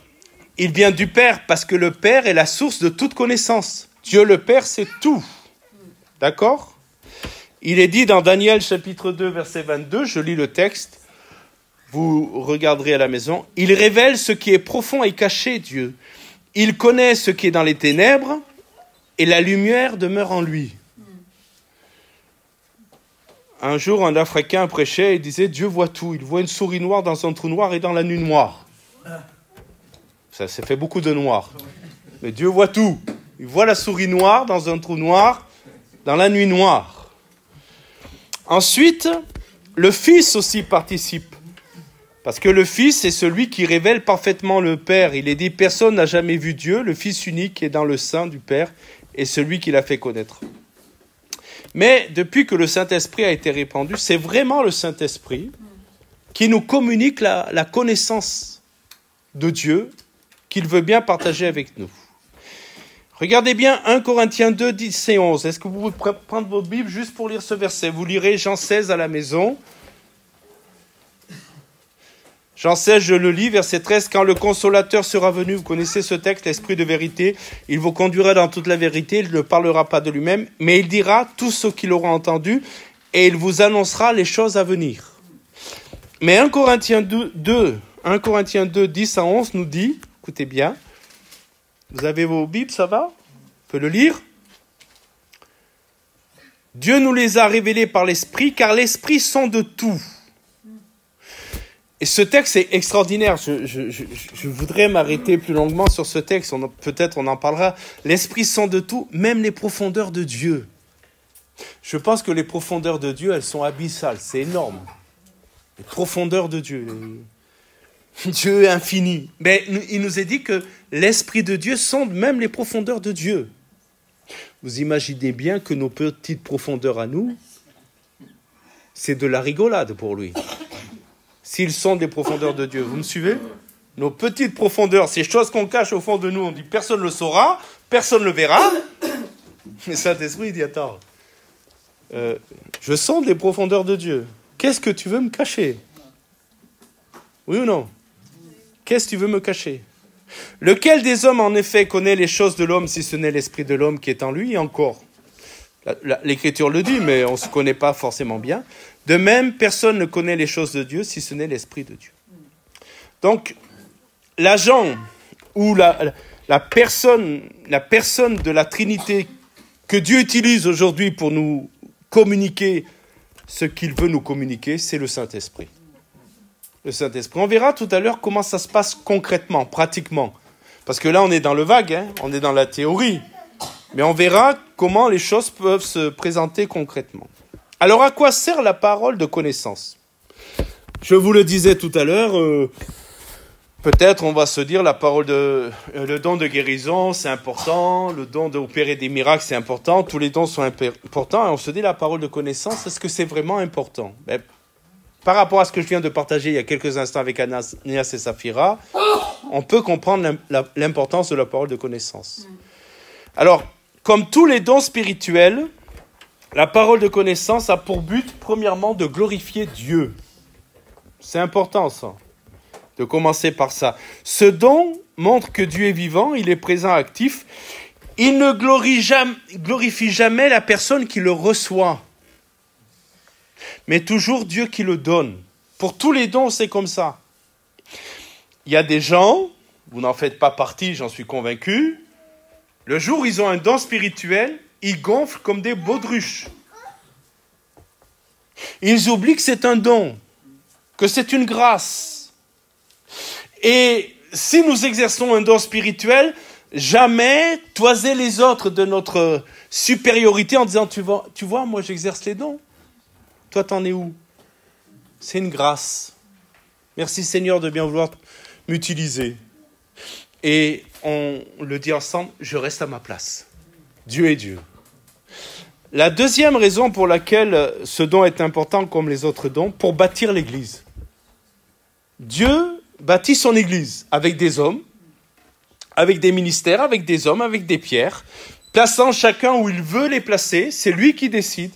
S1: il vient du Père, parce que le Père est la source de toute connaissance. Dieu le Père, c'est tout. D'accord? Il est dit dans Daniel chapitre 2, verset 22, je lis le texte, vous regarderez à la maison, « Il révèle ce qui est profond et caché, Dieu. Il connaît ce qui est dans les ténèbres, et la lumière demeure en lui. » Un jour, un Africain prêchait et disait « Dieu voit tout. Il voit une souris noire dans un trou noir et dans la nuit noire. » Ça fait beaucoup de noir. Mais Dieu voit tout. Il voit la souris noire dans un trou noir, dans la nuit noire. Ensuite, le Fils aussi participe. Parce que le Fils est celui qui révèle parfaitement le Père. Il est dit, personne n'a jamais vu Dieu. Le Fils unique est dans le sein du Père et celui qui l'a fait connaître. Mais depuis que le Saint-Esprit a été répandu, c'est vraiment le Saint-Esprit qui nous communique la connaissance de Dieu qu'il veut bien partager avec nous. Regardez bien 1 Corinthiens 2, 10 et 11. Est-ce que vous pouvez prendre votre Bible juste pour lire ce verset? Vous lirez Jean 16 à la maison. Jean 16, je le lis, verset 13. « Quand le Consolateur sera venu, vous connaissez ce texte, l'Esprit de vérité, il vous conduira dans toute la vérité, il ne parlera pas de lui-même, mais il dira tout ce qu'il aura entendu et il vous annoncera les choses à venir. » Mais 1 Corinthiens 2, 10 à 11 nous dit, écoutez bien, vous avez vos Bibles, ça va? On peut le lire? « Dieu nous les a révélés par l'Esprit, car l'Esprit sonde tout. » Et ce texte est extraordinaire. Je voudrais m'arrêter plus longuement sur ce texte. Peut-être on en parlera. L'Esprit sonde tout, même les profondeurs de Dieu. Je pense que les profondeurs de Dieu, elles sont abyssales. C'est énorme. Les profondeurs de Dieu. Dieu est infini. Mais il nous est dit que l'Esprit de Dieu sonde même les profondeurs de Dieu. Vous imaginez bien que nos petites profondeurs à nous, c'est de la rigolade pour lui. S'ils sont des profondeurs de Dieu. Vous me suivez? Nos petites profondeurs, ces choses qu'on cache au fond de nous, on dit personne ne le saura, personne ne le verra. Mais Saint-Esprit dit, attends, je sonde les profondeurs de Dieu. Qu'est-ce que tu veux me cacher? Oui ou non? Qu'est-ce que tu veux me cacher? Lequel des hommes, en effet, connaît les choses de l'homme, si ce n'est l'esprit de l'homme qui est en lui? Et encore, l'Écriture le dit, mais on ne se connaît pas forcément bien. De même, personne ne connaît les choses de Dieu, si ce n'est l'Esprit de Dieu. Donc, l'agent ou la personne de la Trinité que Dieu utilise aujourd'hui pour nous communiquer ce qu'il veut nous communiquer, c'est le Saint-Esprit. Le Saint-Esprit. On verra tout à l'heure comment ça se passe concrètement, pratiquement. Parce que là, on est dans le vague, on est dans la théorie. Mais on verra comment les choses peuvent se présenter concrètement. Alors, à quoi sert la parole de connaissance? Je vous le disais tout à l'heure, Peut-être on va se dire le don de guérison, c'est important, le don d'opérer des miracles, c'est important, tous les dons sont importants, et on se dit la parole de connaissance, est-ce que c'est vraiment important? Par rapport à ce que je viens de partager il y a quelques instants avec Ananias et Saphira, on peut comprendre l'importance de la parole de connaissance. Alors, comme tous les dons spirituels, la parole de connaissance a pour but, premièrement, de glorifier Dieu. C'est important, ça, de commencer par ça. Ce don montre que Dieu est vivant, il est présent, actif. Il ne glorifie jamais la personne qui le reçoit, mais toujours Dieu qui le donne. Pour tous les dons, c'est comme ça. Il y a des gens, vous n'en faites pas partie, j'en suis convaincu, le jour où ils ont un don spirituel, ils gonflent comme des baudruches. Ils oublient que c'est un don, que c'est une grâce. Et si nous exerçons un don spirituel, jamais toiser les autres de notre supériorité en disant, tu vois, moi j'exerce les dons. Toi, t'en es où? C'est une grâce. Merci Seigneur de bien vouloir m'utiliser. Et on le dit ensemble, je reste à ma place. Dieu est Dieu. La deuxième raison pour laquelle ce don est important comme les autres dons, pour bâtir l'Église. Dieu bâtit son Église avec des hommes, avec des ministères, avec des hommes, avec des pierres, plaçant chacun où il veut les placer, c'est lui qui décide.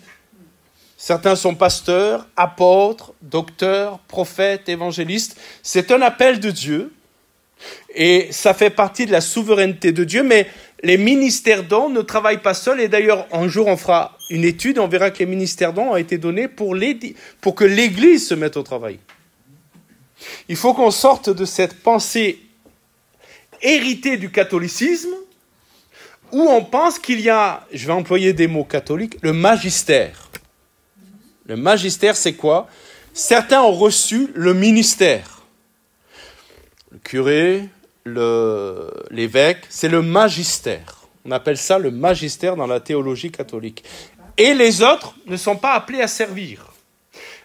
S1: Certains sont pasteurs, apôtres, docteurs, prophètes, évangélistes. C'est un appel de Dieu et ça fait partie de la souveraineté de Dieu, mais les ministères dons ne travaillent pas seuls. Et d'ailleurs, un jour, on fera une étude, on verra que les ministères dons ont été donnés pour que l'Église se mette au travail. Il faut qu'on sorte de cette pensée héritée du catholicisme où on pense qu'il y a, je vais employer des mots catholiques, le magistère. Le magistère, c'est quoi? Certains ont reçu le ministère. Le curé, l'évêque, c'est le magistère. On appelle ça le magistère dans la théologie catholique. Et les autres ne sont pas appelés à servir.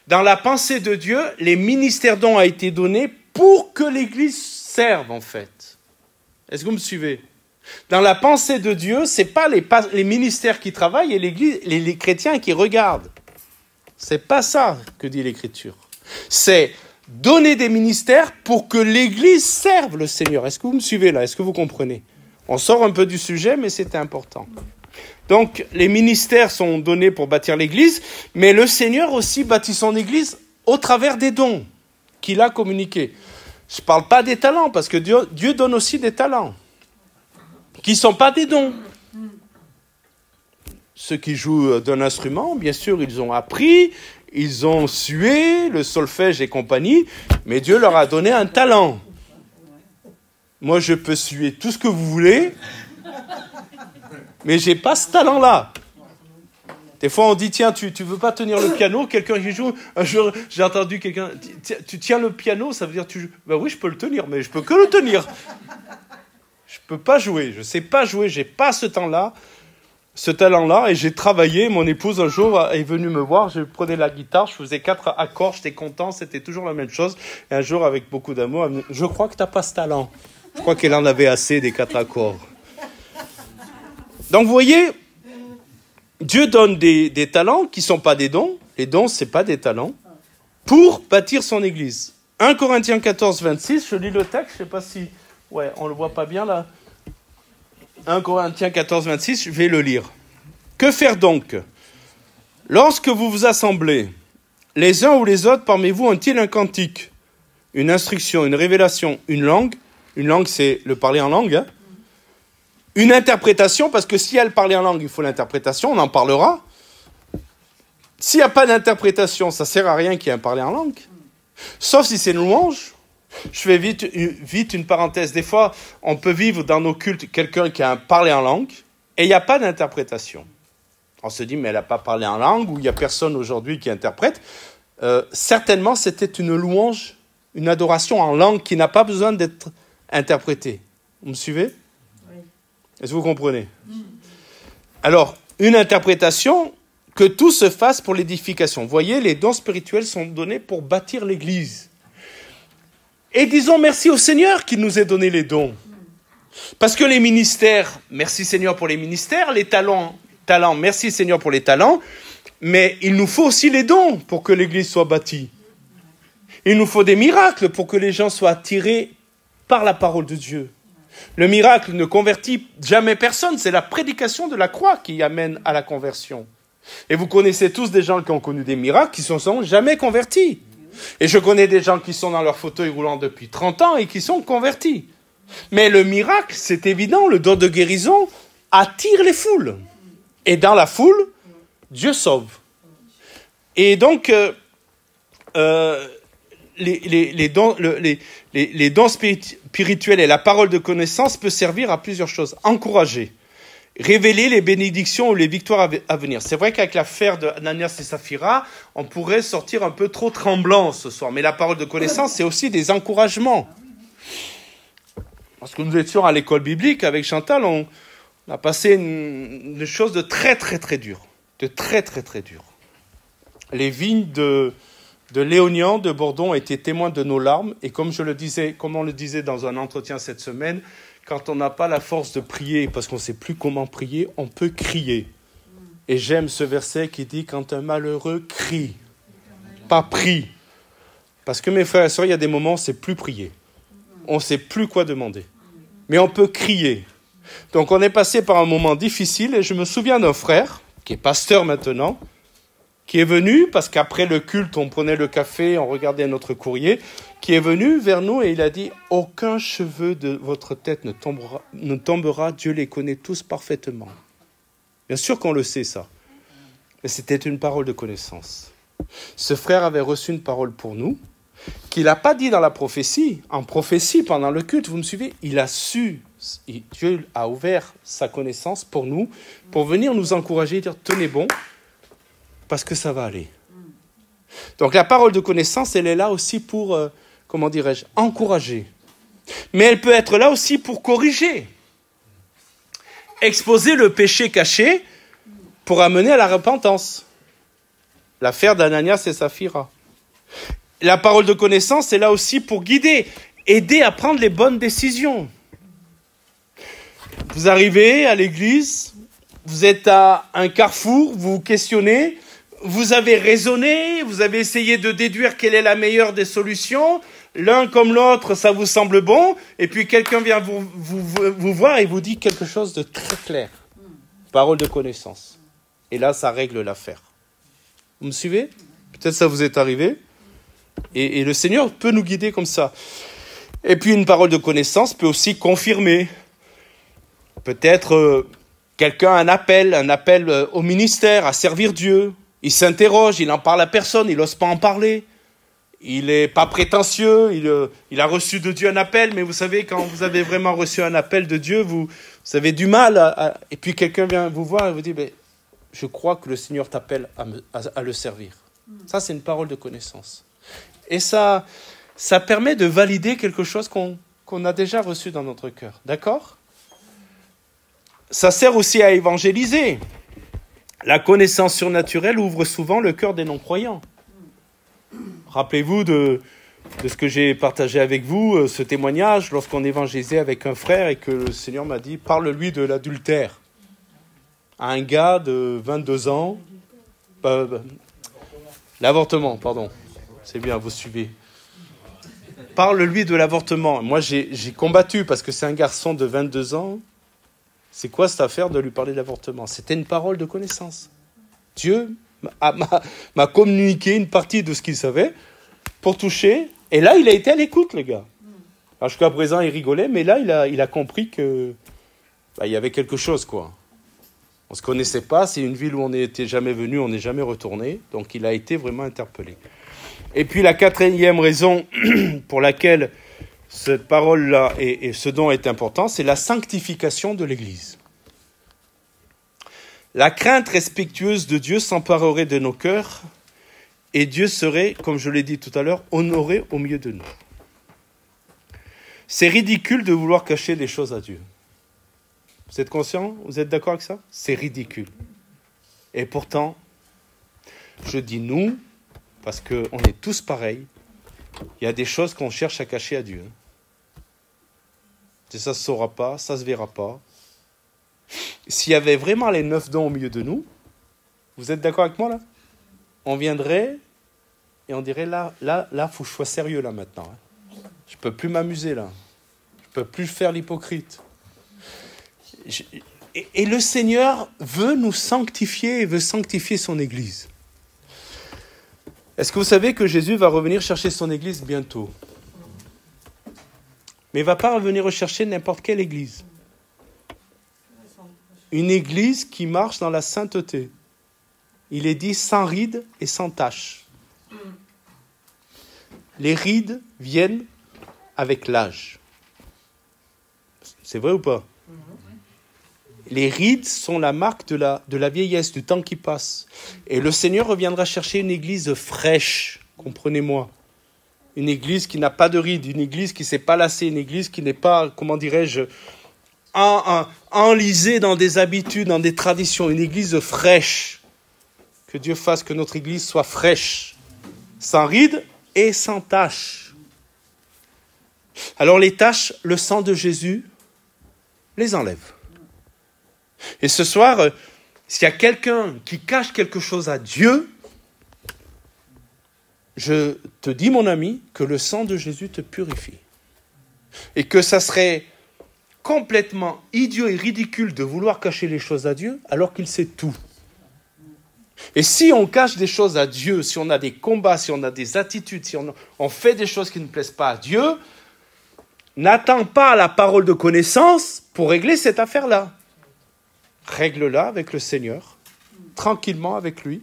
S1: Dans la pensée de Dieu, les ministères dons ont été donnés pour que l'Église serve, en fait. Est-ce que vous me suivez? Dans la pensée de Dieu, ce n'est pas les ministères qui travaillent et l'Église, les chrétiens qui regardent. Ce n'est pas ça que dit l'Écriture. C'est donner des ministères pour que l'Église serve le Seigneur. Est-ce que vous me suivez là? Est-ce que vous comprenez? On sort un peu du sujet, mais c'est important. Donc, les ministères sont donnés pour bâtir l'Église, mais le Seigneur aussi bâtit son Église au travers des dons qu'il a communiqués. Je ne parle pas des talents, parce que Dieu donne aussi des talents, qui ne sont pas des dons. Ceux qui jouent d'un instrument, bien sûr, ils ont appris, ils ont sué, le solfège et compagnie, mais Dieu leur a donné un talent. Moi, je peux suer tout ce que vous voulez, mais je n'ai pas ce talent-là. Des fois, on dit, tiens, tu ne veux pas tenir le piano? Quelqu'un qui joue, un jour, j'ai entendu quelqu'un, tu tiens le piano, ça veut dire tu joues. Ben oui, je peux le tenir, mais je peux que le tenir. Je ne peux pas jouer, je ne sais pas jouer, je n'ai pas ce talent-là, et j'ai travaillé. Mon épouse, un jour, est venue me voir, je prenais la guitare, je faisais 4 accords, j'étais content, c'était toujours la même chose. Et un jour, avec beaucoup d'amour, elle me dit, je crois que tu n'as pas ce talent. Je crois qu'elle en avait assez des 4 accords. Donc, vous voyez, Dieu donne des talents qui ne sont pas des dons. Les dons, ce n'est pas des talents. Pour bâtir son Église. 1 Corinthiens 14, 26, je lis le texte, je ne sais pas si... Ouais, on ne le voit pas bien là. 1 Corinthiens 14, 26, je vais le lire. Que faire donc? Lorsque vous vous assemblez, les uns ou les autres parmi vous ont-ils un cantique, une instruction, une révélation, une langue? Une langue, c'est le parler en langue, hein? Une interprétation, parce que si elle parlait en langue, il faut l'interprétation, on en parlera. S'il n'y a pas d'interprétation, ça ne sert à rien qu'il y ait un parler en langue. Sauf si c'est une louange. Je fais vite une parenthèse. Des fois, on peut vivre dans nos cultes quelqu'un qui a un parler en langue et il n'y a pas d'interprétation. On se dit, mais elle n'a pas parlé en langue ou il n'y a personne aujourd'hui qui interprète. Certainement, c'était une louange, une adoration en langue qui n'a pas besoin d'être interprétée. Vous me suivez? Est-ce que vous comprenez? Alors, une interprétation, que tout se fasse pour l'édification. Vous voyez, les dons spirituels sont donnés pour bâtir l'Église. Et disons merci au Seigneur qui nous ait donné les dons. Parce que les ministères, merci Seigneur pour les ministères, les talents, merci Seigneur pour les talents, mais il nous faut aussi les dons pour que l'Église soit bâtie. Il nous faut des miracles pour que les gens soient attirés par la parole de Dieu. Le miracle ne convertit jamais personne, c'est la prédication de la croix qui amène à la conversion. Et vous connaissez tous des gens qui ont connu des miracles qui ne sont jamais convertis. Et je connais des gens qui sont dans leur fauteuil roulant depuis 30 ans et qui sont convertis. Mais le miracle, c'est évident, le don de guérison attire les foules. Et dans la foule, Dieu sauve. Et donc, les dons spirituels et la parole de connaissance peuvent servir à plusieurs choses. Encourager, révéler les bénédictions ou les victoires à venir. C'est vrai qu'avec l'affaire de Ananias et Saphira, on pourrait sortir un peu trop tremblant ce soir. Mais la parole de connaissance, c'est aussi des encouragements. Lorsque nous étions à l'école biblique avec Chantal, on a passé une chose de très très très dur. De très très très dur. Les vignes de Léognan, de Bordeaux, ont été témoins de nos larmes. Et comme on le disait dans un entretien cette semaine, quand on n'a pas la force de prier, parce qu'on ne sait plus comment prier, on peut crier. Et j'aime ce verset qui dit « Quand un malheureux crie », pas prie. Parce que mes frères et sœurs, il y a des moments où on ne sait plus prier. On ne sait plus quoi demander. Mais on peut crier. Donc on est passé par un moment difficile et je me souviens d'un frère, qui est pasteur maintenant, qui est venu, parce qu'après le culte, on prenait le café, on regardait notre courrier, qui est venu vers nous et il a dit « Aucun cheveu de votre tête ne tombera, Dieu les connaît tous parfaitement. » Bien sûr qu'on le sait ça, mais c'était une parole de connaissance. Ce frère avait reçu une parole pour nous, qu'il n'a pas dit dans la prophétie. En prophétie, pendant le culte, vous me suivez, il a su, Dieu a ouvert sa connaissance pour nous, pour venir nous encourager et dire « Tenez bon, parce que ça va aller. » Donc la parole de connaissance, elle est là aussi pour, encourager. Mais elle peut être là aussi pour corriger. Exposer le péché caché pour amener à la repentance. L'affaire d'Ananias et Saphira. La parole de connaissance est là aussi pour guider, aider à prendre les bonnes décisions. Vous arrivez à l'église, vous êtes à un carrefour, vous vous questionnez, vous avez raisonné, vous avez essayé de déduire quelle est la meilleure des solutions, l'un comme l'autre, ça vous semble bon, et puis quelqu'un vient vous voir et vous dit quelque chose de très clair. Parole de connaissance. Et là, ça règle l'affaire. Vous me suivez? Peut-être ça vous est arrivé. Et le Seigneur peut nous guider comme ça. Et puis une parole de connaissance peut aussi confirmer. Peut-être quelqu'un a un appel au ministère, à servir Dieu. Il s'interroge, il en parle à personne, il n'ose pas en parler. Il n'est pas prétentieux, il a reçu de Dieu un appel, mais vous savez, quand vous avez vraiment reçu un appel de Dieu, vous avez du mal. Et puis quelqu'un vient vous voir et vous dit, je crois que le Seigneur t'appelle à le servir. Ça, c'est une parole de connaissance. Et ça permet de valider quelque chose qu'on a déjà reçu dans notre cœur. D'accord? Ça sert aussi à évangéliser. La connaissance surnaturelle ouvre souvent le cœur des non-croyants. Rappelez-vous de ce que j'ai partagé avec vous, ce témoignage, lorsqu'on évangélisait avec un frère et que le Seigneur m'a dit « Parle-lui de l'adultère » à un gars de 22 ans. L'avortement, pardon. C'est bien, vous suivez. Parle-lui de l'avortement. Moi, j'ai combattu parce que c'est un garçon de 22 ans. C'est quoi cette affaire de lui parler de l'avortement? C'était une parole de connaissance. Dieu m'a communiqué une partie de ce qu'il savait pour toucher. Et là, il a été à l'écoute, le gars. Alors, jusqu'à présent, il rigolait, mais là, il a compris que il y avait quelque chose, quoi. On ne se connaissait pas. C'est une ville où on n'était jamais venu, on n'est jamais retourné. Donc, il a été vraiment interpellé. Et puis, la quatrième raison pour laquelle cette parole-là et ce don est important, c'est la sanctification de l'Église. La crainte respectueuse de Dieu s'emparerait de nos cœurs et Dieu serait, comme je l'ai dit tout à l'heure, honoré au milieu de nous. C'est ridicule de vouloir cacher des choses à Dieu. Vous êtes conscient? Vous êtes d'accord avec ça? C'est ridicule. Et pourtant, je dis nous, parce qu'on est tous pareils, Il y a des choses qu'on cherche à cacher à Dieu. Ça ne se saura pas, ça ne se verra pas. S'il y avait vraiment les 9 dons au milieu de nous, vous êtes d'accord avec moi là? On viendrait et on dirait là, faut que je sois sérieux là maintenant. Je ne peux plus m'amuser là. Je ne peux plus faire l'hypocrite. Et le Seigneur veut nous sanctifier et veut sanctifier son Église. Est-ce que vous savez que Jésus va revenir chercher son Église bientôt? Mais il ne va pas revenir rechercher n'importe quelle Église. Une Église qui marche dans la sainteté. Il est dit sans rides et sans taches. Les rides viennent avec l'âge. C'est vrai ou pas? Les rides sont la marque de la vieillesse, du temps qui passe. Et le Seigneur reviendra chercher une église fraîche, comprenez-moi. Une église qui n'a pas de rides, une église qui ne s'est pas lassée, une église qui n'est pas, comment dirais-je, enlisée dans des habitudes, dans des traditions. Une église fraîche. Que Dieu fasse que notre église soit fraîche, sans rides et sans taches. Alors les taches, le sang de Jésus les enlève. Et ce soir, s'il y a quelqu'un qui cache quelque chose à Dieu, je te dis, mon ami, que le sang de Jésus te purifie. Et que ça serait complètement idiot et ridicule de vouloir cacher les choses à Dieu alors qu'il sait tout. Et si on cache des choses à Dieu, si on a des combats, si on a des attitudes, si on fait des choses qui ne plaisent pas à Dieu, n'attends pas la parole de connaissance pour régler cette affaire-là. Règle-la avec le Seigneur, tranquillement avec lui,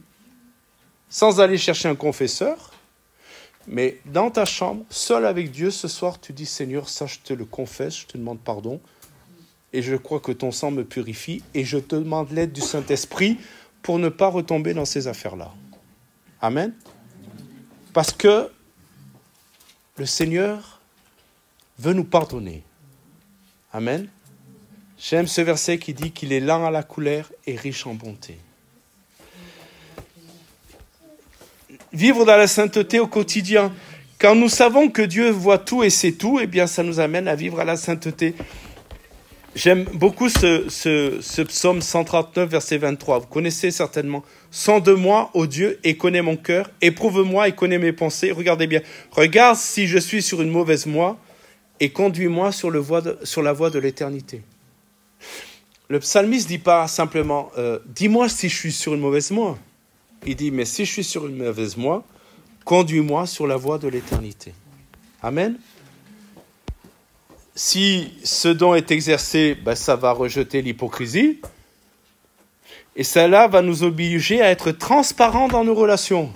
S1: sans aller chercher un confesseur, mais dans ta chambre, seul avec Dieu, ce soir, tu dis, Seigneur, ça je te le confesse, je te demande pardon, et je crois que ton sang me purifie, et je te demande l'aide du Saint-Esprit pour ne pas retomber dans ces affaires-là. Amen. Parce que le Seigneur veut nous pardonner. Amen. J'aime ce verset qui dit qu'il est lent à la colère et riche en bonté. Vivre dans la sainteté au quotidien. Quand nous savons que Dieu voit tout et sait tout, eh bien ça nous amène à vivre à la sainteté. J'aime beaucoup ce psaume 139, verset 23. Vous connaissez certainement. « Sonde-moi, ô Dieu, et connais mon cœur. Éprouve-moi et connais mes pensées. » Regardez bien. « Regarde si je suis sur une mauvaise voie et conduis-moi sur la voie de l'éternité. » Le psalmiste ne dit pas simplement « Dis-moi si je suis sur une mauvaise voie. » Il dit « Mais si je suis sur une mauvaise voie, conduis-moi sur la voie de l'éternité. » Amen. Si ce don est exercé, ça va rejeter l'hypocrisie. Et cela va nous obliger à être transparents dans nos relations.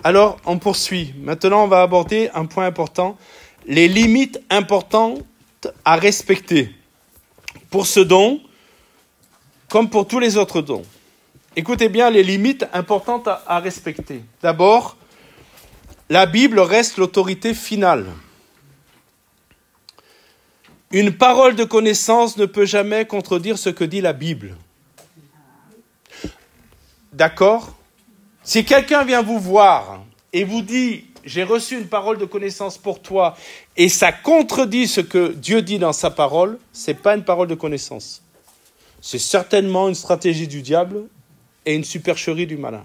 S1: Alors, on poursuit. Maintenant, on va aborder un point important. Les limites importantes à respecter. Pour ce don, comme pour tous les autres dons. Écoutez bien les limites importantes à respecter. D'abord, la Bible reste l'autorité finale. Une parole de connaissance ne peut jamais contredire ce que dit la Bible. D'accord? Si quelqu'un vient vous voir et vous dit « J'ai reçu une parole de connaissance pour toi » et ça contredit ce que Dieu dit dans sa parole, ce n'est pas une parole de connaissance. C'est certainement une stratégie du diable et une supercherie du malin.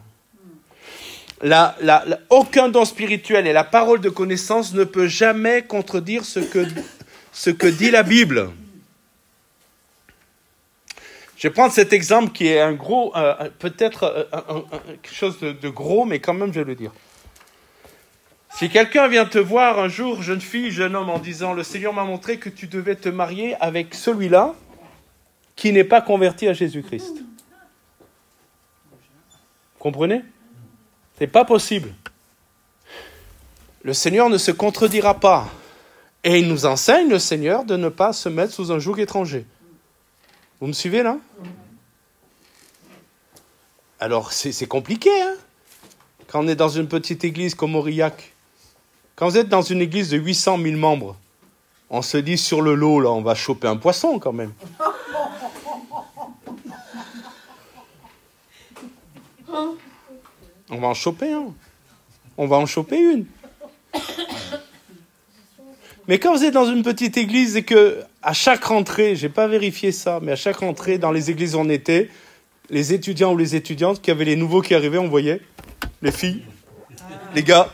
S1: Aucun don spirituel et la parole de connaissance ne peut jamais contredire ce que dit la Bible. Je vais prendre cet exemple qui est un gros, peut-être quelque chose de gros, mais quand même je vais le dire. Si quelqu'un vient te voir un jour, jeune fille, jeune homme, en disant « Le Seigneur m'a montré que tu devais te marier avec celui-là qui n'est pas converti à Jésus-Christ. » Comprenez? Ce n'est pas possible. Le Seigneur ne se contredira pas. Et il nous enseigne, le Seigneur, de ne pas se mettre sous un joug étranger. Vous me suivez là? Alors, c'est compliqué, hein? Quand on est dans une petite église comme Aurillac, quand vous êtes dans une église de 800 000 membres, on se dit sur le lot, là, on va choper un poisson quand même. On va en choper un. on va en choper une. Mais quand vous êtes dans une petite église et que à chaque rentrée, j'ai pas vérifié ça, mais à chaque rentrée dans les églises où on était, les étudiants ou les étudiantes qui avaient les nouveaux qui arrivaient, on voyait les filles, les gars.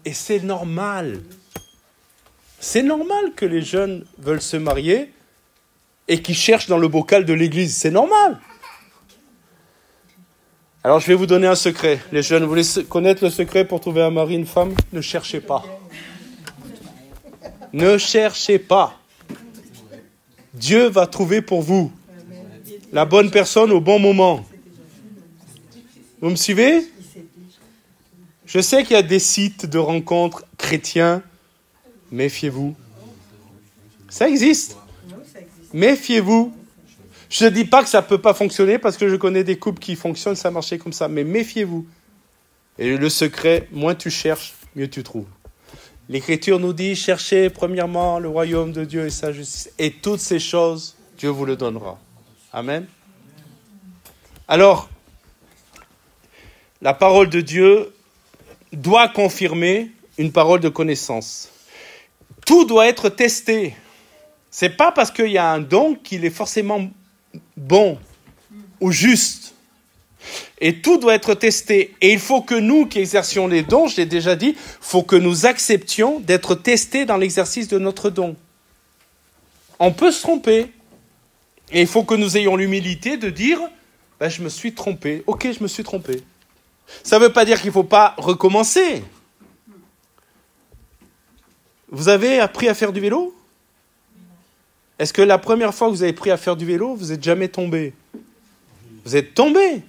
S1: Et c'est normal. C'est normal que les jeunes veulent se marier et qu'ils cherchent dans le bocal de l'église. C'est normal. Alors je vais vous donner un secret. Les jeunes, vous voulez connaître le secret pour trouver un mari, une femme? Ne cherchez pas. Ne cherchez pas. Dieu va trouver pour vous la bonne personne au bon moment. Vous me suivez? Je sais qu'il y a des sites de rencontres chrétiens. Méfiez-vous. Ça existe. Méfiez-vous. Je ne dis pas que ça ne peut pas fonctionner parce que je connais des couples qui fonctionnent, ça marchait comme ça. Mais méfiez-vous. Et le secret, moins tu cherches, mieux tu trouves. L'Écriture nous dit, cherchez premièrement le royaume de Dieu et sa justice. Et toutes ces choses, Dieu vous le donnera. Amen. Alors, la parole de Dieu doit confirmer une parole de connaissance. Tout doit être testé. C'est pas parce qu'il y a un don qu'il est forcément bon ou juste. Et tout doit être testé. Et il faut que nous qui exercions les dons, je l'ai déjà dit, il faut que nous acceptions d'être testés dans l'exercice de notre don. On peut se tromper. Et il faut que nous ayons l'humilité de dire, je me suis trompé. Ok, je me suis trompé. Ça ne veut pas dire qu'il ne faut pas recommencer. Vous avez appris à faire du vélo? Est-ce que la première fois que vous avez appris à faire du vélo, vous n'êtes jamais tombé? Vous êtes tombé.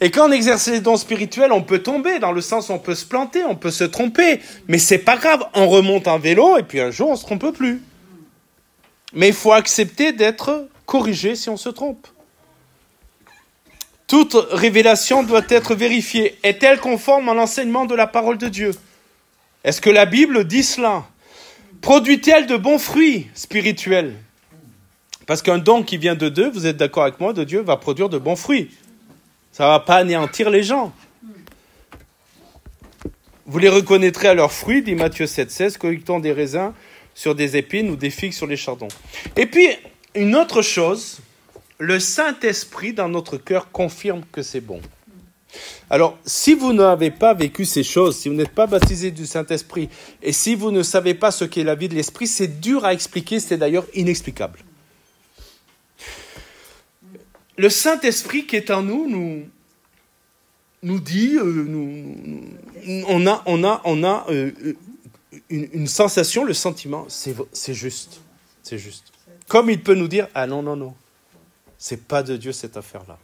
S1: Et quand on exerce les dons spirituels, on peut tomber, dans le sens où on peut se planter, on peut se tromper. Mais c'est pas grave, on remonte un vélo et puis un jour on ne se trompe plus. Mais il faut accepter d'être corrigé si on se trompe. Toute révélation doit être vérifiée. Est-elle conforme à l'enseignement de la parole de Dieu? Est-ce que la Bible dit cela? Produit-elle de bons fruits spirituels? Parce qu'un don qui vient de Dieu, vous êtes d'accord avec moi, de Dieu va produire de bons fruits. Ça ne va pas anéantir les gens. Vous les reconnaîtrez à leurs fruits, dit Matthieu 7,16, cueillant des raisins sur des épines ou des figues sur les chardons. Et puis, une autre chose, le Saint-Esprit dans notre cœur confirme que c'est bon. Alors, si vous n'avez pas vécu ces choses, si vous n'êtes pas baptisé du Saint-Esprit, et si vous ne savez pas ce qu'est la vie de l'Esprit, c'est dur à expliquer, c'est d'ailleurs inexplicable. Le Saint-Esprit qui est en nous, nous dit, on a une sensation, le sentiment, c'est juste, c'est juste. Comme il peut nous dire, ah non, c'est pas de Dieu cette affaire-là.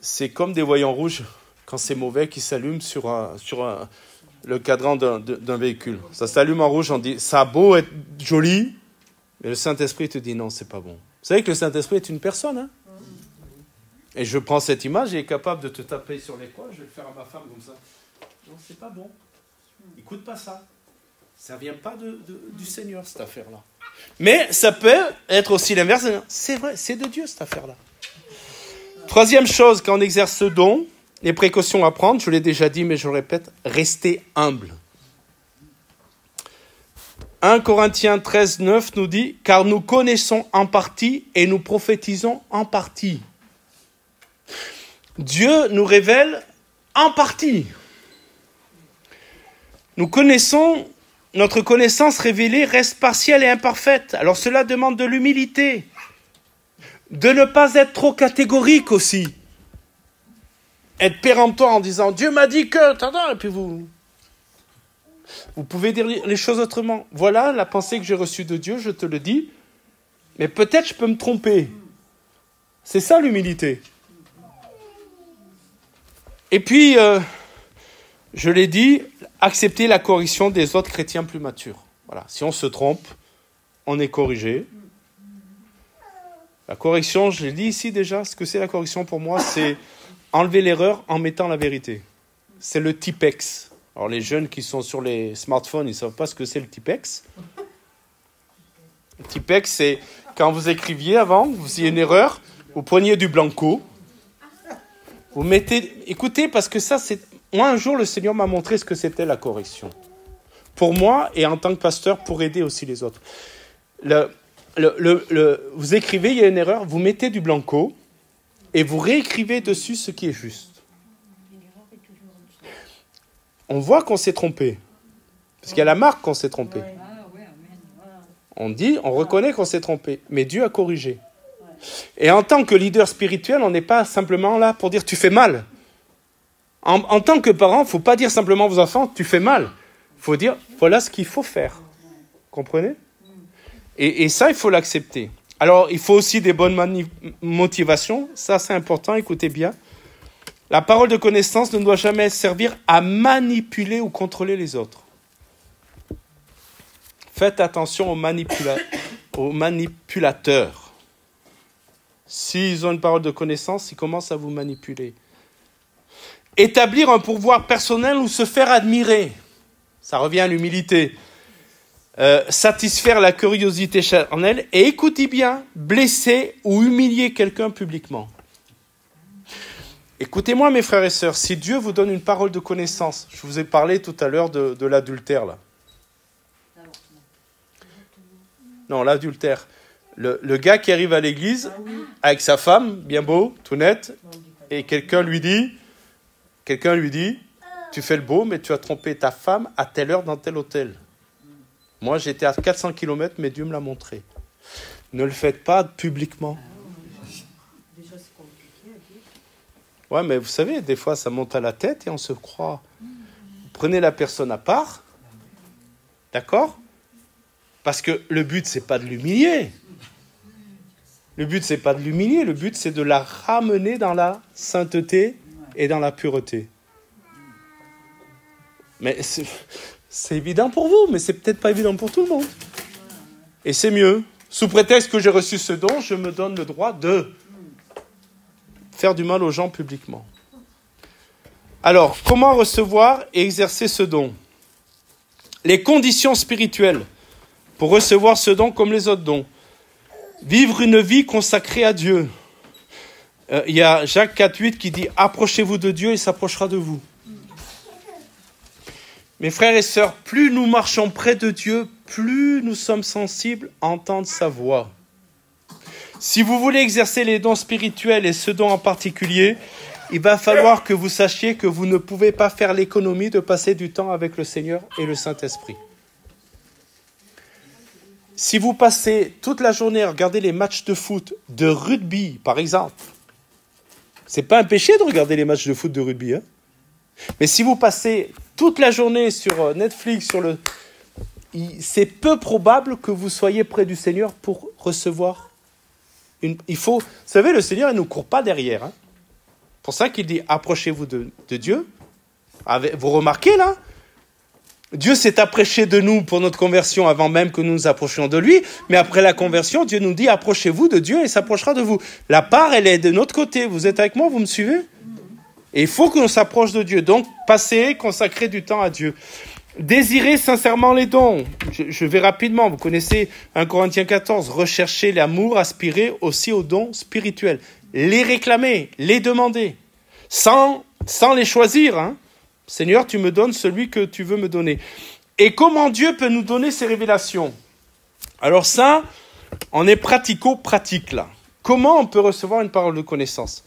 S1: C'est comme des voyants rouges, quand c'est mauvais, qui s'allument sur le cadran d'un véhicule. Ça s'allume en rouge, on dit, ça a beau être joli, mais le Saint-Esprit te dit, non, c'est pas bon. Vous savez que le Saint-Esprit est une personne, hein? Et je prends cette image, il est capable de te taper sur les poings, je vais le faire à ma femme comme ça. Non, c'est pas bon. Écoute pas ça. Ça vient pas du Seigneur, cette affaire-là. Mais ça peut être aussi l'inverse. C'est vrai, c'est de Dieu, cette affaire-là. Troisième chose, quand on exerce ce don, les précautions à prendre, je l'ai déjà dit, mais je le répète, restez humble. 1 Corinthiens 13, 9 nous dit « Car nous connaissons en partie et nous prophétisons en partie. » Dieu nous révèle en partie. Nous connaissons, notre connaissance révélée reste partielle et imparfaite. Alors cela demande de l'humilité. De ne pas être trop catégorique aussi. Être péremptoire en disant « Dieu m'a dit que... » Et puis vous pouvez dire les choses autrement. Voilà la pensée que j'ai reçue de Dieu, je te le dis. Mais peut-être je peux me tromper. C'est ça l'humilité. Et puis, je l'ai dit, accepter la correction des autres chrétiens plus matures. Voilà. Si on se trompe, on est corrigé. La correction, je l'ai dit ici déjà, ce que c'est la correction pour moi, c'est enlever l'erreur en mettant la vérité. C'est le Tipex. Alors les jeunes qui sont sur les smartphones, ils ne savent pas ce que c'est le Tipex. Le Tipex, c'est quand vous écriviez avant, vous faisiez une erreur, vous preniez du blanco, vous mettez... Écoutez, parce que ça, Moi, un jour, le Seigneur m'a montré ce que c'était la correction. Pour moi, et en tant que pasteur, pour aider aussi les autres. Vous écrivez, il y a une erreur, vous mettez du blanco et vous réécrivez dessus ce qui est juste. On voit qu'on s'est trompé. Parce qu'il y a la marque qu'on s'est trompé. On dit, on reconnaît qu'on s'est trompé. Mais Dieu a corrigé. Et en tant que leader spirituel, on n'est pas simplement là pour dire tu fais mal. En tant que parent, il ne faut pas dire simplement aux enfants tu fais mal. Il faut dire voilà ce qu'il faut faire. Comprenez ? Et ça, il faut l'accepter. Alors, il faut aussi des bonnes motivations. Ça, c'est important, écoutez bien. La parole de connaissance ne doit jamais servir à manipuler ou contrôler les autres. Faites attention aux manipulateurs. S'ils ont une parole de connaissance, ils commencent à vous manipuler. Établir un pouvoir personnel ou se faire admirer. Ça revient à l'humilité. Satisfaire la curiosité charnelle et écoutez bien, blesser ou humilier quelqu'un publiquement. Écoutez-moi mes frères et sœurs, si Dieu vous donne une parole de connaissance, je vous ai parlé tout à l'heure de l'adultère là. Non, l'adultère. Le gars qui arrive à l'église avec sa femme, bien beau, tout net, et quelqu'un lui dit, tu fais le beau, mais tu as trompé ta femme à telle heure dans tel hôtel. Moi, j'étais à 400 km, mais Dieu me l'a montré. Ne le faites pas publiquement. Ouais, mais vous savez, des fois, ça monte à la tête et on se croit. Prenez la personne à part, d'accord ? Parce que le but, c'est pas de l'humilier. Le but, c'est pas de l'humilier. Le but, c'est de la ramener dans la sainteté et dans la pureté. Mais c'est évident pour vous, mais c'est peut-être pas évident pour tout le monde. Et c'est mieux. Sous prétexte que j'ai reçu ce don, je me donne le droit de faire du mal aux gens publiquement. Alors, comment recevoir et exercer ce don ? Les conditions spirituelles pour recevoir ce don comme les autres dons. Vivre une vie consacrée à Dieu. Il y a Jacques 4,8 qui dit « Approchez-vous de Dieu, il s'approchera de vous ». Mes frères et sœurs, plus nous marchons près de Dieu, plus nous sommes sensibles à entendre sa voix. Si vous voulez exercer les dons spirituels et ce don en particulier, il va falloir que vous sachiez que vous ne pouvez pas faire l'économie de passer du temps avec le Seigneur et le Saint-Esprit. Si vous passez toute la journée à regarder les matchs de foot, de rugby, par exemple, c'est pas un péché de regarder les matchs de foot de rugby, hein. Mais si vous passez toute la journée sur Netflix, c'est peu probable que vous soyez près du Seigneur pour recevoir vous savez, le Seigneur, il ne nous court pas derrière. Hein. C'est pour ça qu'il dit, approchez-vous de Dieu. Vous remarquez là ? Dieu s'est approché de nous pour notre conversion avant même que nous nous approchions de lui. Mais après la conversion, Dieu nous dit, approchez-vous de Dieu et il s'approchera de vous. La part, elle est de notre côté. Vous êtes avec moi, vous me suivez ? Et il faut qu'on s'approche de Dieu. Donc, consacrer du temps à Dieu. Désirez sincèrement les dons. Je vais rapidement. Vous connaissez 1 Corinthiens 14. Recherchez l'amour, aspirez aussi aux dons spirituels. Les réclamer, les demander. Sans les choisir. Hein. Seigneur, tu me donnes celui que tu veux me donner. Et comment Dieu peut nous donner ces révélations ? Alors ça, on est pratico-pratique là. Comment on peut recevoir une parole de connaissance ?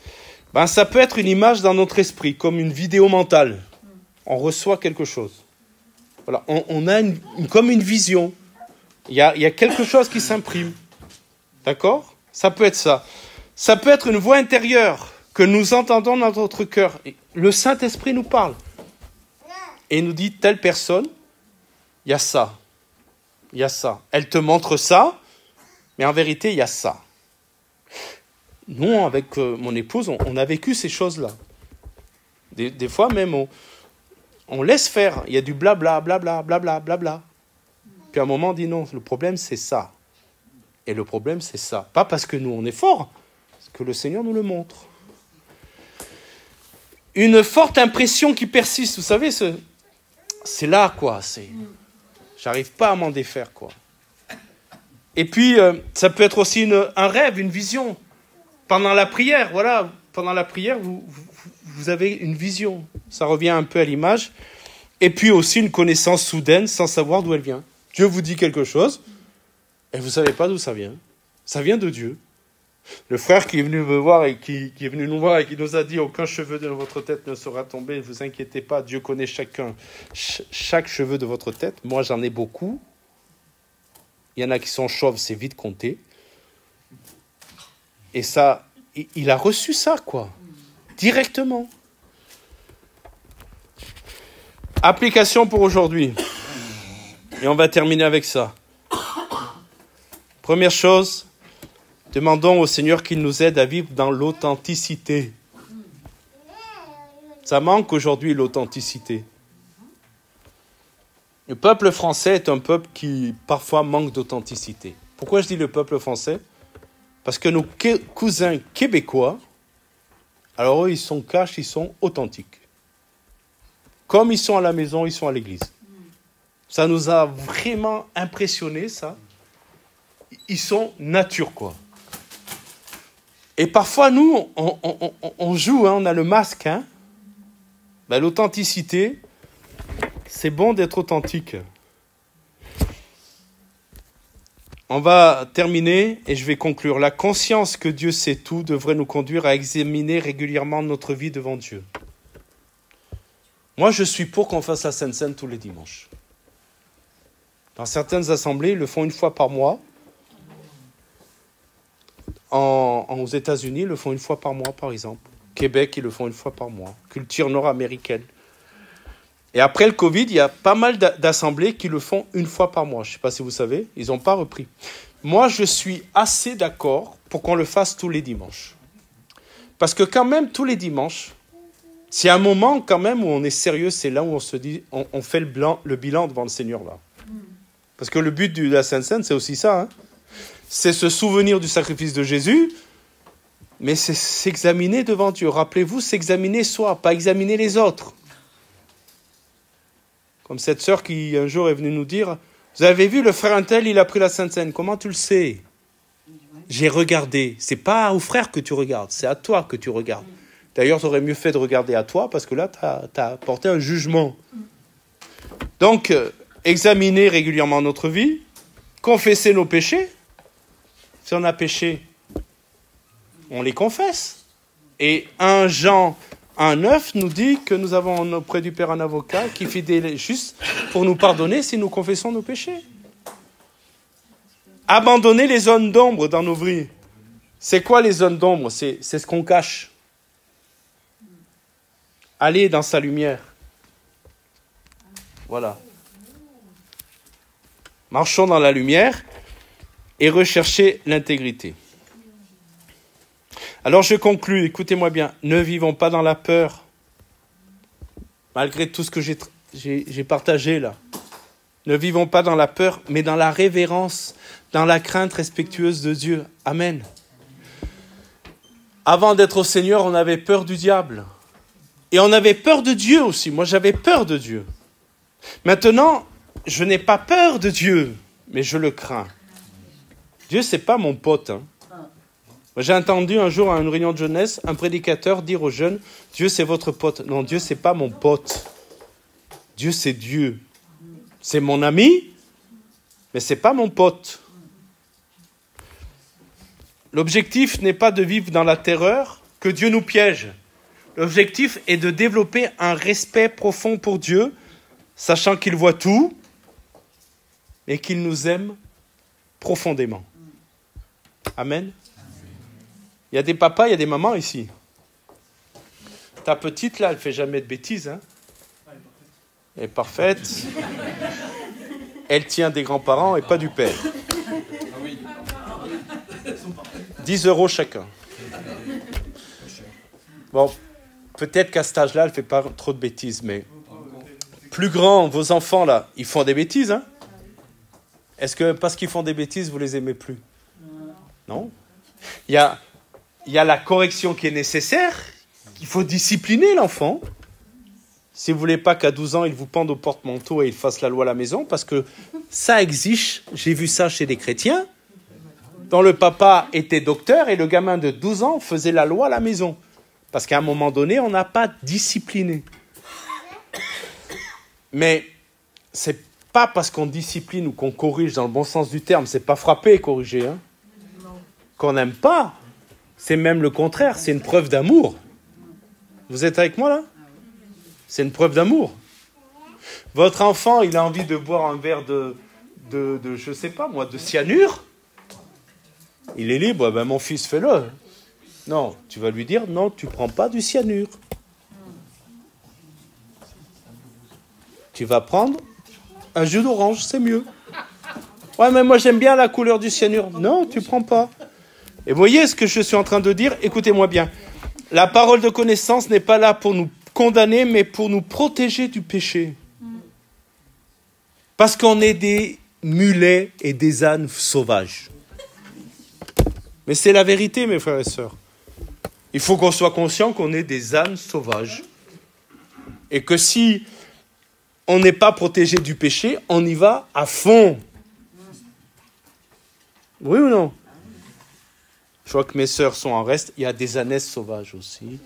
S1: Ça peut être une image dans notre esprit, comme une vidéo mentale. On reçoit quelque chose. Voilà, on a comme une vision. Il y a quelque chose qui s'imprime. D'accord ? Ça peut être ça. Ça peut être une voix intérieure que nous entendons dans notre cœur. Le Saint-Esprit nous parle. Et il nous dit, telle personne, il y a ça. Il y a ça. Elle te montre ça, mais en vérité, il y a ça. Nous, avec mon épouse, on a vécu ces choses-là. Des fois même, on laisse faire. Il y a du blabla, blabla, blabla, blabla. Puis à un moment, on dit non, le problème, c'est ça. Et le problème, c'est ça. Pas parce que nous, on est forts, parce que le Seigneur nous le montre. Une forte impression qui persiste. Vous savez, c'est là, quoi. J'arrive pas à m'en défaire, quoi. Et puis, ça peut être aussi un rêve, une vision. Pendant la prière, voilà. Pendant la prière, vous avez une vision. Ça revient un peu à l'image. Et puis aussi une connaissance soudaine sans savoir d'où elle vient. Dieu vous dit quelque chose et vous ne savez pas d'où ça vient. Ça vient de Dieu. Le frère qui est venu me voir et qui est venu nous voir et qui nous a dit « Aucun cheveu de votre tête ne sera tombé, ne vous inquiétez pas, Dieu connaît chaque cheveu de votre tête. Moi, j'en ai beaucoup. Il y en a qui sont chauves, c'est vite compté. » Et ça, il a reçu ça, quoi. Directement. Application pour aujourd'hui. Et on va terminer avec ça. Première chose, demandons au Seigneur qu'il nous aide à vivre dans l'authenticité. Ça manque aujourd'hui, l'authenticité. Le peuple français est un peuple qui parfois manque d'authenticité. Pourquoi je dis le peuple français ? Parce que nos cousins québécois, alors eux, ils sont cash, ils sont authentiques. Comme ils sont à la maison, ils sont à l'église. Ça nous a vraiment impressionnés, ça. Ils sont nature, quoi. Et parfois, nous, on joue, hein, on a le masque. Hein. Ben, l'authenticité, c'est bon d'être authentique. On va terminer et je vais conclure. La conscience que Dieu sait tout devrait nous conduire à examiner régulièrement notre vie devant Dieu. Moi, je suis pour qu'on fasse la Sainte Seine tous les dimanches. Dans certaines assemblées, ils le font une fois par mois. Aux États-Unis, ils le font une fois par mois, par exemple. Québec, ils le font une fois par mois. Culture nord-américaine. Et après le Covid, il y a pas mal d'assemblées qui le font une fois par mois. Je ne sais pas si vous savez, ils n'ont pas repris. Moi, je suis assez d'accord pour qu'on le fasse tous les dimanches. Parce que quand même, tous les dimanches, c'est un moment quand même où on est sérieux, c'est là où on se dit, on fait le bilan devant le Seigneur là. Parce que le but de la Sainte Seine, c'est aussi ça. Hein. C'est se souvenir du sacrifice de Jésus, mais c'est s'examiner devant Dieu. Rappelez-vous, s'examiner soi, pas examiner les autres. Comme cette sœur qui un jour est venue nous dire, vous avez vu le frère Untel, il a pris la Sainte Seine. Comment tu le sais ? J'ai regardé. C'est pas au frère que tu regardes, c'est à toi que tu regardes. D'ailleurs, tu aurais mieux fait de regarder à toi parce que là, tu as porté un jugement. Donc, examiner régulièrement notre vie, confesser nos péchés. Si on a péché, on les confesse. Et 1 Jean 1,9 nous dit que nous avons auprès du Père un avocat qui est fidèle et juste pour nous pardonner si nous confessons nos péchés. Abandonner les zones d'ombre dans nos vies. C'est quoi les zones d'ombre ? C'est ce qu'on cache. Aller dans sa lumière. Voilà. Marchons dans la lumière et rechercher l'intégrité. Alors je conclus, écoutez-moi bien, ne vivons pas dans la peur, malgré tout ce que j'ai partagé là. Ne vivons pas dans la peur, mais dans la révérence, dans la crainte respectueuse de Dieu. Amen. Avant d'être au Seigneur, on avait peur du diable. Et on avait peur de Dieu aussi. Moi, j'avais peur de Dieu. Maintenant, je n'ai pas peur de Dieu, mais je le crains. Dieu, c'est pas mon pote. Hein. Moi, j'ai entendu un jour à une réunion de jeunesse, un prédicateur dire aux jeunes, Dieu, c'est votre pote. Non, Dieu, c'est pas mon pote. Dieu, c'est Dieu. C'est mon ami, mais c'est pas mon pote. L'objectif n'est pas de vivre dans la terreur, que Dieu nous piège. L'objectif est de développer un respect profond pour Dieu, sachant qu'il voit tout et qu'il nous aime profondément. Amen. Il y a des papas, il y a des mamans ici. Ta petite, là, elle ne fait jamais de bêtises. Hein. Elle est parfaite. Elle tient des grands-parents et pas du père. 10 € chacun. Bon, peut-être qu'à cet âge-là, elle ne fait pas trop de bêtises, mais plus grand, vos enfants, là, ils font des bêtises, hein ? Est-ce que parce qu'ils font des bêtises, vous les aimez plus ? Non ? Il y a la correction qui est nécessaire, il faut discipliner l'enfant. Si vous ne voulez pas qu'à 12 ans, il vous pende au porte-manteau et il fasse la loi à la maison, parce que ça existe, j'ai vu ça chez des chrétiens, dont le papa était docteur et le gamin de 12 ans faisait la loi à la maison. Parce qu'à un moment donné, on n'a pas discipliné. Mais c'est pas parce qu'on discipline ou qu'on corrige dans le bon sens du terme, c'est pas frapper et corriger, hein, qu'on n'aime pas. C'est même le contraire, c'est une preuve d'amour. Vous êtes avec moi là? C'est une preuve d'amour. Votre enfant, il a envie de boire un verre de je sais pas moi, de cyanure. Il est libre, ben mon fils, fais-le. Non, tu vas lui dire, non, tu prends pas du cyanure. Tu vas prendre un jus d'orange, c'est mieux. Ouais, mais moi j'aime bien la couleur du cyanure. Non, tu prends pas. Et vous voyez ce que je suis en train de dire? Écoutez-moi bien. La parole de connaissance n'est pas là pour nous condamner, mais pour nous protéger du péché. Parce qu'on est des mulets et des ânes sauvages. Mais c'est la vérité, mes frères et sœurs. Il faut qu'on soit conscient qu'on est des ânes sauvages. Et que si on n'est pas protégé du péché, on y va à fond. Oui ou non? Je vois que mes sœurs sont en reste. Il y a des ânesses sauvages aussi.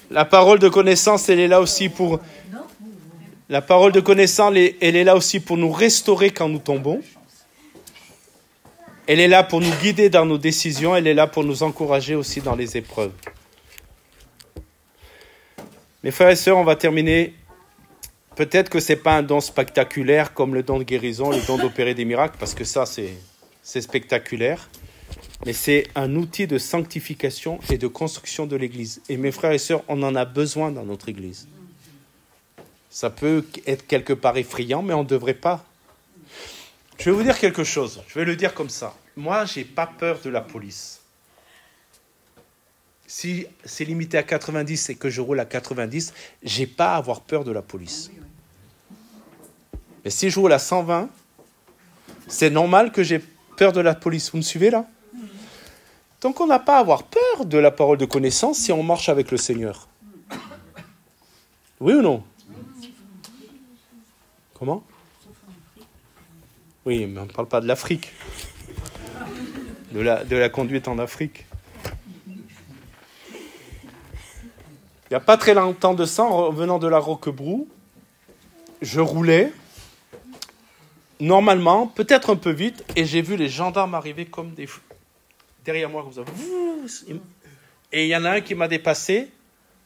S1: La parole de connaissance, elle est là aussi pour... La parole de connaissance, elle est là aussi pour nous restaurer quand nous tombons. Elle est là pour nous guider dans nos décisions. Elle est là pour nous encourager aussi dans les épreuves. Mes frères et sœurs, on va terminer. Peut-être que ce n'est pas un don spectaculaire comme le don de guérison, le don d'opérer des miracles, parce que ça, c'est spectaculaire. Mais c'est un outil de sanctification et de construction de l'Église. Et mes frères et sœurs, on en a besoin dans notre Église. Ça peut être quelque part effrayant, mais on ne devrait pas. Je vais vous dire quelque chose. Je vais le dire comme ça. Moi, je n'ai pas peur de la police. Si c'est limité à 90 et que je roule à 90, je n'ai pas à avoir peur de la police. Mais si je roule à 120, c'est normal que j'ai peur de la police. Vous me suivez là? Donc on n'a pas à avoir peur de la parole de connaissance si on marche avec le Seigneur. Oui ou non? Comment? Oui, mais on ne parle pas de l'Afrique. De la conduite en Afrique. Il n'y a pas très longtemps de ça, en revenant de la Roquebrou, je roulais, normalement, peut-être un peu vite, et j'ai vu les gendarmes arriver comme des... derrière moi, comme ça. Et il y en a un qui m'a dépassé.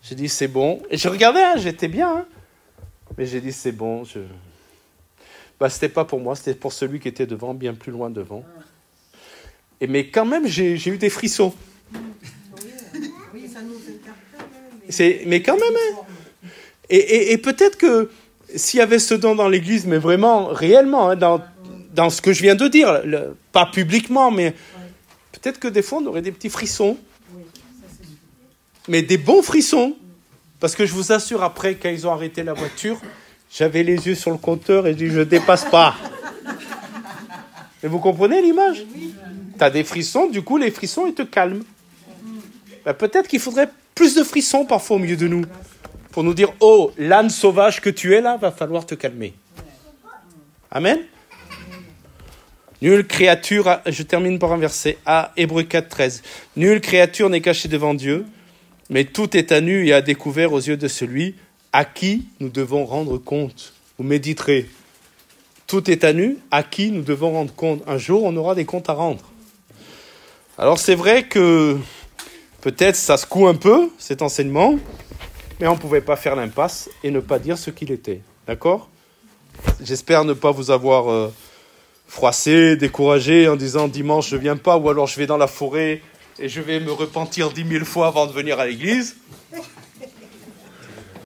S1: J'ai dit, c'est bon. Et je regardais, hein, j'étais bien. Hein. Mais j'ai dit, c'est bon. C'était pas pour moi, c'était pour celui qui était devant, bien plus loin devant. Mais quand même, j'ai eu des frissons. Mais quand même, hein. Et peut-être que s'il y avait ce don dans l'Église, mais vraiment, réellement, hein, dans ce que je viens de dire, pas publiquement, mais peut-être que des fois, on aurait des petits frissons. Mais des bons frissons. Parce que je vous assure, après, quand ils ont arrêté la voiture, j'avais les yeux sur le compteur et je dis, je ne dépasse pas. Mais vous comprenez l'image? Tu as des frissons, du coup, les frissons, ils te calment. Peut-être qu'il faudrait plus de frissons parfois au milieu de nous. Pour nous dire, oh, l'âne sauvage que tu es là, va falloir te calmer. Amen. Nulle créature, je termine par un verset, à Hébreux 4, 13. Nulle créature n'est cachée devant Dieu, mais tout est à nu et à découvert aux yeux de celui à qui nous devons rendre compte. Vous méditerez. Tout est à nu, à qui nous devons rendre compte. Un jour, on aura des comptes à rendre. Alors c'est vrai que peut-être ça secoue un peu, cet enseignement, mais on ne pouvait pas faire l'impasse et ne pas dire ce qu'il était. D'accord? J'espère ne pas vous avoir froissé, découragé en disant dimanche je ne viens pas, ou alors je vais dans la forêt et je vais me repentir 10 000 fois avant de venir à l'église.